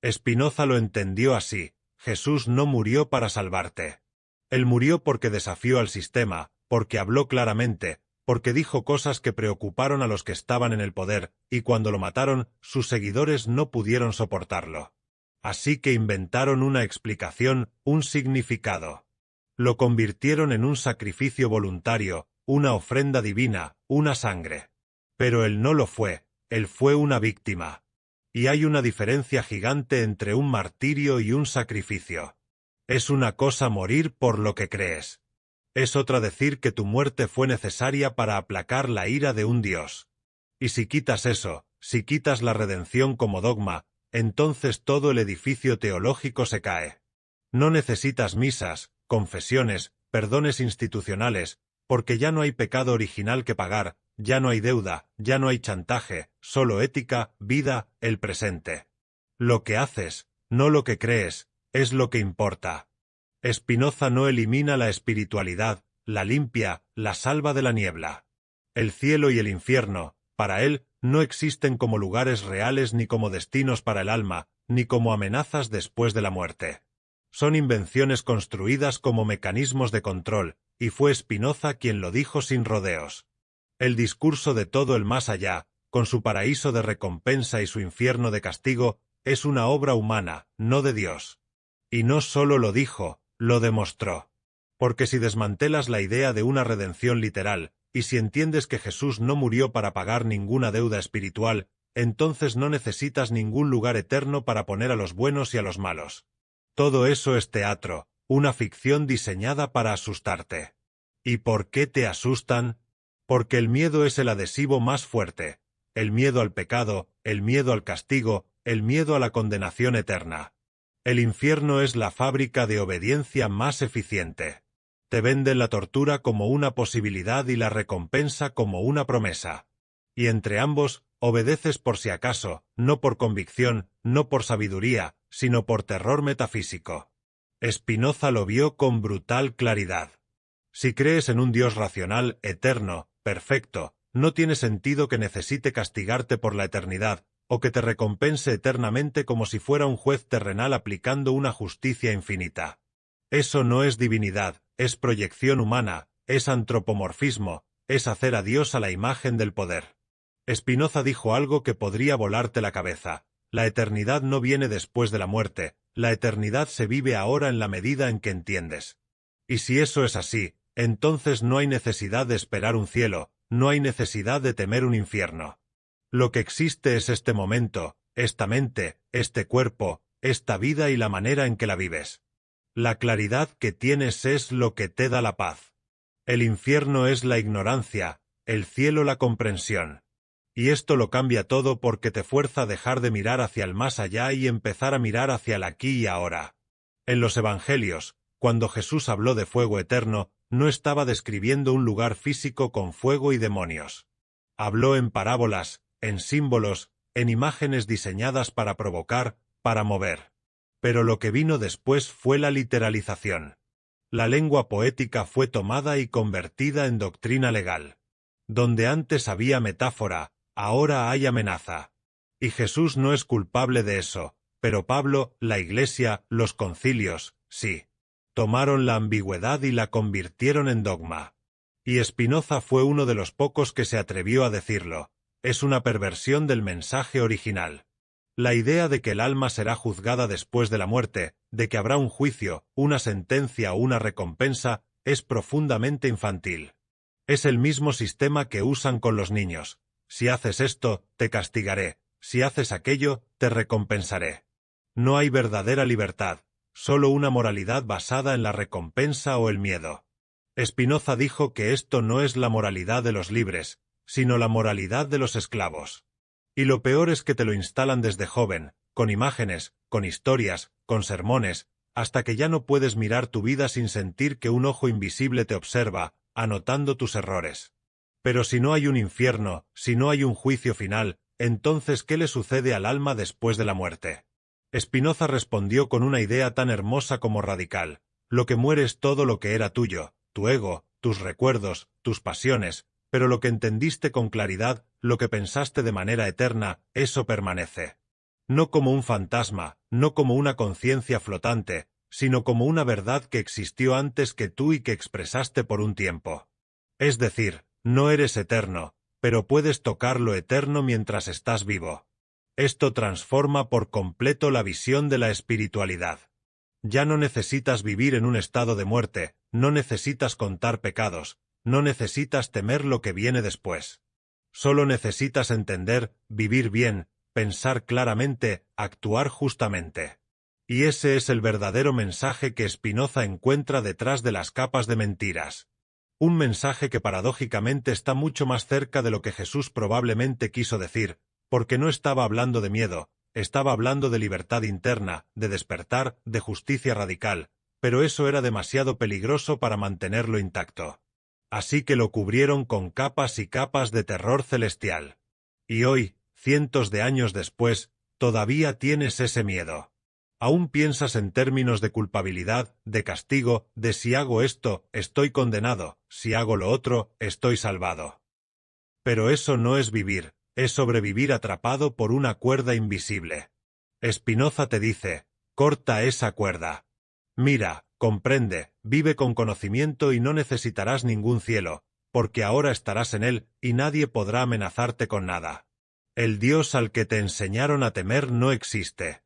Spinoza lo entendió así: Jesús no murió para salvarte. Él murió porque desafió al sistema, porque habló claramente, porque dijo cosas que preocuparon a los que estaban en el poder, y cuando lo mataron, sus seguidores no pudieron soportarlo. Así que inventaron una explicación, un significado. Lo convirtieron en un sacrificio voluntario, una ofrenda divina, una sangre. Pero él no lo fue, él fue una víctima. Y hay una diferencia gigante entre un martirio y un sacrificio. Es una cosa morir por lo que crees. Es otra decir que tu muerte fue necesaria para aplacar la ira de un Dios. Y si quitas eso, si quitas la redención como dogma, entonces todo el edificio teológico se cae. No necesitas misas, confesiones, perdones institucionales, porque ya no hay pecado original que pagar, ya no hay deuda, ya no hay chantaje, solo ética, vida, el presente. Lo que haces, No lo que crees, es lo que importa. Spinoza no elimina la espiritualidad, la limpia, la salva de la niebla. El cielo y el infierno, para él, no existen como lugares reales ni como destinos para el alma, ni como amenazas después de la muerte. Son invenciones construidas como mecanismos de control, y fue Spinoza quien lo dijo sin rodeos. El discurso de todo el más allá, con su paraíso de recompensa y su infierno de castigo, es una obra humana, no de Dios. Y no solo lo dijo, lo demostró. Porque si desmantelas la idea de una redención literal, y si entiendes que Jesús no murió para pagar ninguna deuda espiritual, entonces no necesitas ningún lugar eterno para poner a los buenos y a los malos. Todo eso es teatro, una ficción diseñada para asustarte. ¿Y por qué te asustan? Porque el miedo es el adhesivo más fuerte. El miedo al pecado, el miedo al castigo, el miedo a la condenación eterna. El infierno es la fábrica de obediencia más eficiente. Te venden la tortura como una posibilidad y la recompensa como una promesa. Y entre ambos, obedeces por si acaso, no por convicción, no por sabiduría, sino por terror metafísico. Spinoza lo vio con brutal claridad. Si crees en un Dios racional, eterno, perfecto, no tiene sentido que necesite castigarte por la eternidad, o que te recompense eternamente como si fuera un juez terrenal aplicando una justicia infinita. Eso no es divinidad, es proyección humana, es antropomorfismo, es hacer a Dios a la imagen del poder. Spinoza dijo algo que podría volarte la cabeza. La eternidad no viene después de la muerte, la eternidad se vive ahora en la medida en que entiendes. Y si eso es así, entonces no hay necesidad de esperar un cielo, no hay necesidad de temer un infierno. Lo que existe es este momento, esta mente, este cuerpo, esta vida y la manera en que la vives. La claridad que tienes es lo que te da la paz. El infierno es la ignorancia, el cielo la comprensión. Y esto lo cambia todo porque te fuerza a dejar de mirar hacia el más allá y empezar a mirar hacia el aquí y ahora. En los Evangelios, cuando Jesús habló de fuego eterno, no estaba describiendo un lugar físico con fuego y demonios. Habló en parábolas, en símbolos, en imágenes diseñadas para provocar, para mover. Pero lo que vino después fue la literalización. La lengua poética fue tomada y convertida en doctrina legal. Donde antes había metáfora, ahora hay amenaza. Y Jesús no es culpable de eso, pero Pablo, la Iglesia, los concilios, sí. Tomaron la ambigüedad y la convirtieron en dogma. Y Spinoza fue uno de los pocos que se atrevió a decirlo. Es una perversión del mensaje original. La idea de que el alma será juzgada después de la muerte, de que habrá un juicio, una sentencia o una recompensa, es profundamente infantil. Es el mismo sistema que usan con los niños. Si haces esto, te castigaré. Si haces aquello, te recompensaré. No hay verdadera libertad, solo una moralidad basada en la recompensa o el miedo. Spinoza dijo que esto no es la moralidad de los libres, sino la moralidad de los esclavos. Y lo peor es que te lo instalan desde joven, con imágenes, con historias, con sermones, hasta que ya no puedes mirar tu vida sin sentir que un ojo invisible te observa, anotando tus errores. Pero si no hay un infierno, si no hay un juicio final, entonces ¿qué le sucede al alma después de la muerte? Spinoza respondió con una idea tan hermosa como radical. Lo que muere es todo lo que era tuyo, tu ego, tus recuerdos, tus pasiones, pero lo que entendiste con claridad, lo que pensaste de manera eterna, eso permanece. No como un fantasma, no como una conciencia flotante, sino como una verdad que existió antes que tú y que expresaste por un tiempo. Es decir, no eres eterno, pero puedes tocar lo eterno mientras estás vivo. Esto transforma por completo la visión de la espiritualidad. Ya no necesitas vivir en un estado de muerte, no necesitas contar pecados, no necesitas temer lo que viene después. Solo necesitas entender, vivir bien, pensar claramente, actuar justamente. Y ese es el verdadero mensaje que Spinoza encuentra detrás de las capas de mentiras. Un mensaje que paradójicamente está mucho más cerca de lo que Jesús probablemente quiso decir, porque no estaba hablando de miedo, estaba hablando de libertad interna, de despertar, de justicia radical, pero eso era demasiado peligroso para mantenerlo intacto. Así que lo cubrieron con capas y capas de terror celestial. Y hoy, cientos de años después, todavía tienes ese miedo. Aún piensas en términos de culpabilidad, de castigo, de si hago esto, estoy condenado, si hago lo otro, estoy salvado. Pero eso no es vivir, es sobrevivir atrapado por una cuerda invisible. Spinoza te dice, corta esa cuerda. Mira, comprende, vive con conocimiento y no necesitarás ningún cielo, porque ahora estarás en él y nadie podrá amenazarte con nada. El Dios al que te enseñaron a temer no existe.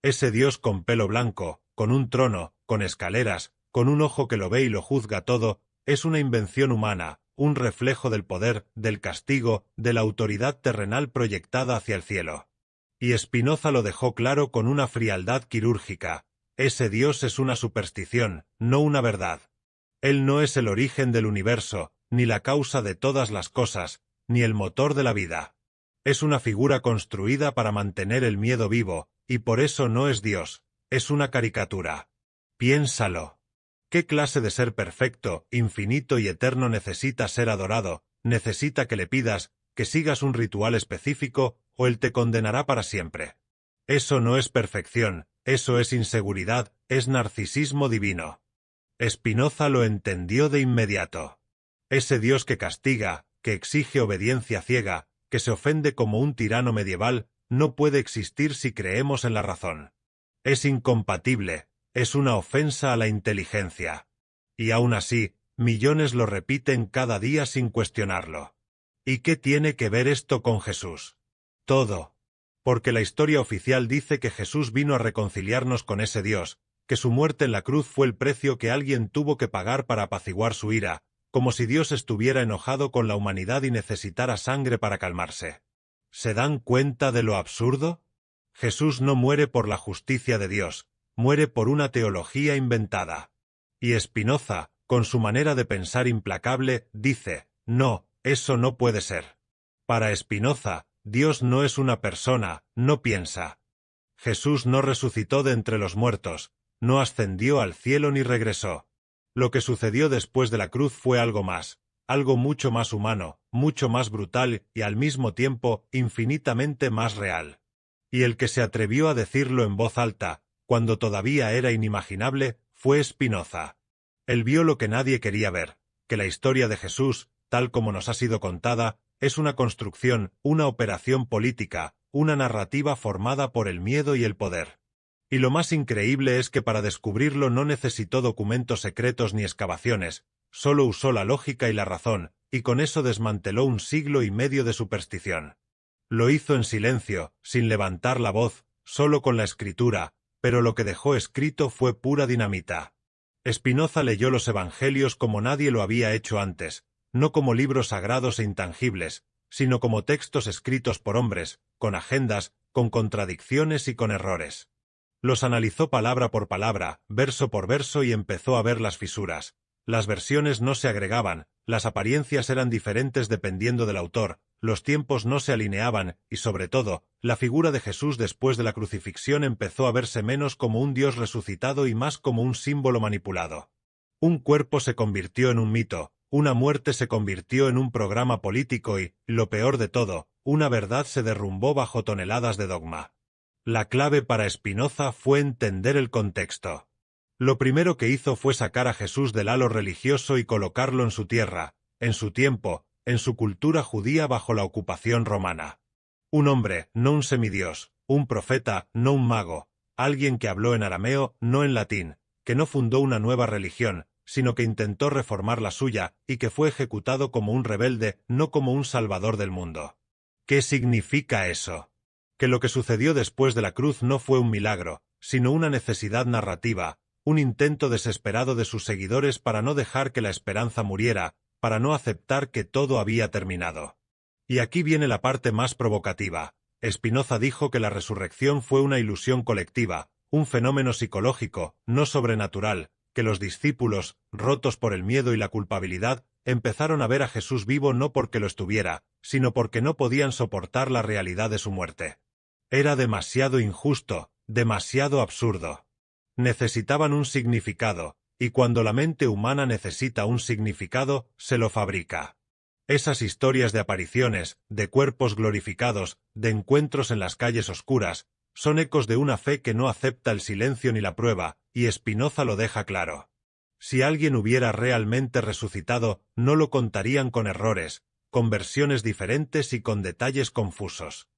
Ese Dios con pelo blanco, con un trono, con escaleras, con un ojo que lo ve y lo juzga todo, es una invención humana, un reflejo del poder, del castigo, de la autoridad terrenal proyectada hacia el cielo. Y Spinoza lo dejó claro con una frialdad quirúrgica. Ese Dios es una superstición, no una verdad. Él no es el origen del universo, ni la causa de todas las cosas, ni el motor de la vida. Es una figura construida para mantener el miedo vivo, y por eso no es Dios, es una caricatura. Piénsalo. ¿Qué clase de ser perfecto, infinito y eterno necesita ser adorado, necesita que le pidas, que sigas un ritual específico, o él te condenará para siempre? Eso no es perfección, eso es inseguridad, es narcisismo divino. Spinoza lo entendió de inmediato. Ese Dios que castiga, que exige obediencia ciega, que se ofende como un tirano medieval, no puede existir si creemos en la razón. Es incompatible, es una ofensa a la inteligencia. Y aún así, millones lo repiten cada día sin cuestionarlo. ¿Y qué tiene que ver esto con Jesús? Todo. Porque la historia oficial dice que Jesús vino a reconciliarnos con ese Dios, que su muerte en la cruz fue el precio que alguien tuvo que pagar para apaciguar su ira, como si Dios estuviera enojado con la humanidad y necesitara sangre para calmarse. ¿Se dan cuenta de lo absurdo? Jesús no muere por la justicia de Dios, muere por una teología inventada. Y Spinoza, con su manera de pensar implacable, dice, no, eso no puede ser. Para Spinoza, Dios no es una persona, no piensa. Jesús no resucitó de entre los muertos, no ascendió al cielo ni regresó. Lo que sucedió después de la cruz fue algo más, algo mucho más humano, mucho más brutal y al mismo tiempo infinitamente más real. Y el que se atrevió a decirlo en voz alta, cuando todavía era inimaginable, fue Spinoza. Él vio lo que nadie quería ver, que la historia de Jesús, tal como nos ha sido contada, es una construcción, una operación política, una narrativa formada por el miedo y el poder. Y lo más increíble es que para descubrirlo no necesitó documentos secretos ni excavaciones, solo usó la lógica y la razón, y con eso desmanteló un siglo y medio de superstición. Lo hizo en silencio, sin levantar la voz, solo con la escritura, pero lo que dejó escrito fue pura dinamita. Spinoza leyó los evangelios como nadie lo había hecho antes, no como libros sagrados e intangibles, sino como textos escritos por hombres, con agendas, con contradicciones y con errores. Los analizó palabra por palabra, verso por verso y empezó a ver las fisuras. Las versiones no se agregaban, las apariencias eran diferentes dependiendo del autor, los tiempos no se alineaban y, sobre todo, la figura de Jesús después de la crucifixión empezó a verse menos como un Dios resucitado y más como un símbolo manipulado. Un cuerpo se convirtió en un mito, una muerte se convirtió en un programa político y, lo peor de todo, una verdad se derrumbó bajo toneladas de dogma. La clave para Spinoza fue entender el contexto. Lo primero que hizo fue sacar a Jesús del halo religioso y colocarlo en su tierra, en su tiempo, en su cultura judía bajo la ocupación romana. Un hombre, no un semidios, un profeta, no un mago, alguien que habló en arameo, no en latín, que no fundó una nueva religión, sino que intentó reformar la suya y que fue ejecutado como un rebelde, no como un salvador del mundo. ¿Qué significa eso? Que lo que sucedió después de la cruz no fue un milagro, sino una necesidad narrativa, un intento desesperado de sus seguidores para no dejar que la esperanza muriera, para no aceptar que todo había terminado. Y aquí viene la parte más provocativa. Spinoza dijo que la resurrección fue una ilusión colectiva, un fenómeno psicológico, no sobrenatural, que los discípulos, rotos por el miedo y la culpabilidad, empezaron a ver a Jesús vivo no porque lo estuviera, sino porque no podían soportar la realidad de su muerte. Era demasiado injusto, demasiado absurdo. Necesitaban un significado, y cuando la mente humana necesita un significado, se lo fabrica. Esas historias de apariciones, de cuerpos glorificados, de encuentros en las calles oscuras, son ecos de una fe que no acepta el silencio ni la prueba, y Spinoza lo deja claro. Si alguien hubiera realmente resucitado, no lo contarían con errores, con versiones diferentes y con detalles confusos.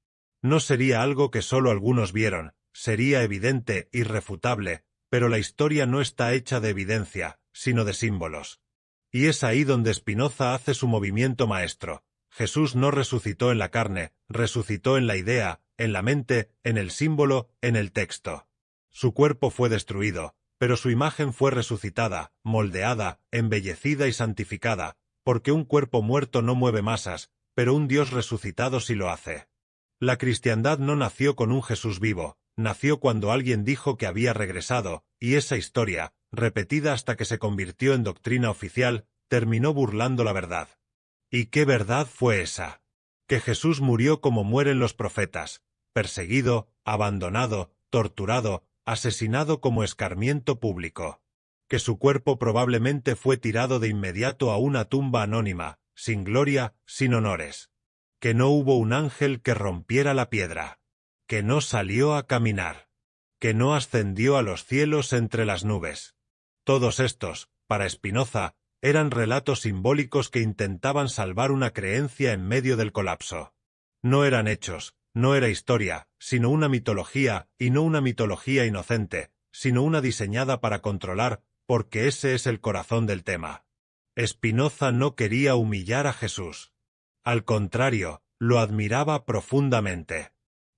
No sería algo que solo algunos vieron, sería evidente, irrefutable, pero la historia no está hecha de evidencia, sino de símbolos. Y es ahí donde Spinoza hace su movimiento maestro. Jesús no resucitó en la carne, resucitó en la idea, en la mente, en el símbolo, en el texto. Su cuerpo fue destruido, pero su imagen fue resucitada, moldeada, embellecida y santificada, porque un cuerpo muerto no mueve masas, pero un Dios resucitado sí lo hace. La cristiandad no nació con un Jesús vivo, nació cuando alguien dijo que había regresado, y esa historia, repetida hasta que se convirtió en doctrina oficial, terminó burlando la verdad. ¿Y qué verdad fue esa? Que Jesús murió como mueren los profetas, perseguido, abandonado, torturado, asesinado como escarmiento público. Que su cuerpo probablemente fue tirado de inmediato a una tumba anónima, sin gloria, sin honores. Que no hubo un ángel que rompiera la piedra. Que no salió a caminar. Que no ascendió a los cielos entre las nubes. Todos estos, para Spinoza, eran relatos simbólicos que intentaban salvar una creencia en medio del colapso. No eran hechos, no era historia, sino una mitología, y no una mitología inocente, sino una diseñada para controlar, porque ese es el corazón del tema. Spinoza no quería humillar a Jesús. Al contrario, lo admiraba profundamente.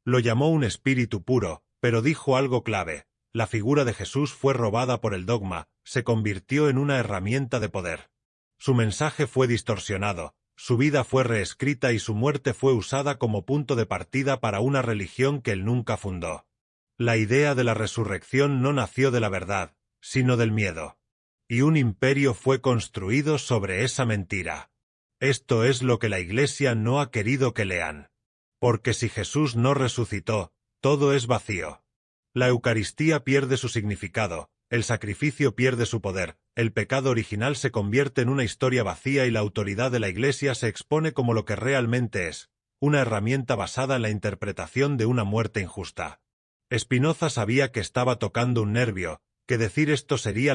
Lo llamó un espíritu puro, pero dijo algo clave: la figura de Jesús fue robada por el dogma, se convirtió en una herramienta de poder. Su mensaje fue distorsionado, su vida fue reescrita y su muerte fue usada como punto de partida para una religión que él nunca fundó. La idea de la resurrección no nació de la verdad, sino del miedo. Y un imperio fue construido sobre esa mentira. Esto es lo que la Iglesia no ha querido que lean. Porque si Jesús no resucitó, todo es vacío. La Eucaristía pierde su significado, el sacrificio pierde su poder, el pecado original se convierte en una historia vacía y la autoridad de la Iglesia se expone como lo que realmente es, una herramienta basada en la interpretación de una muerte injusta. Spinoza sabía que estaba tocando un nervio, que decir esto sería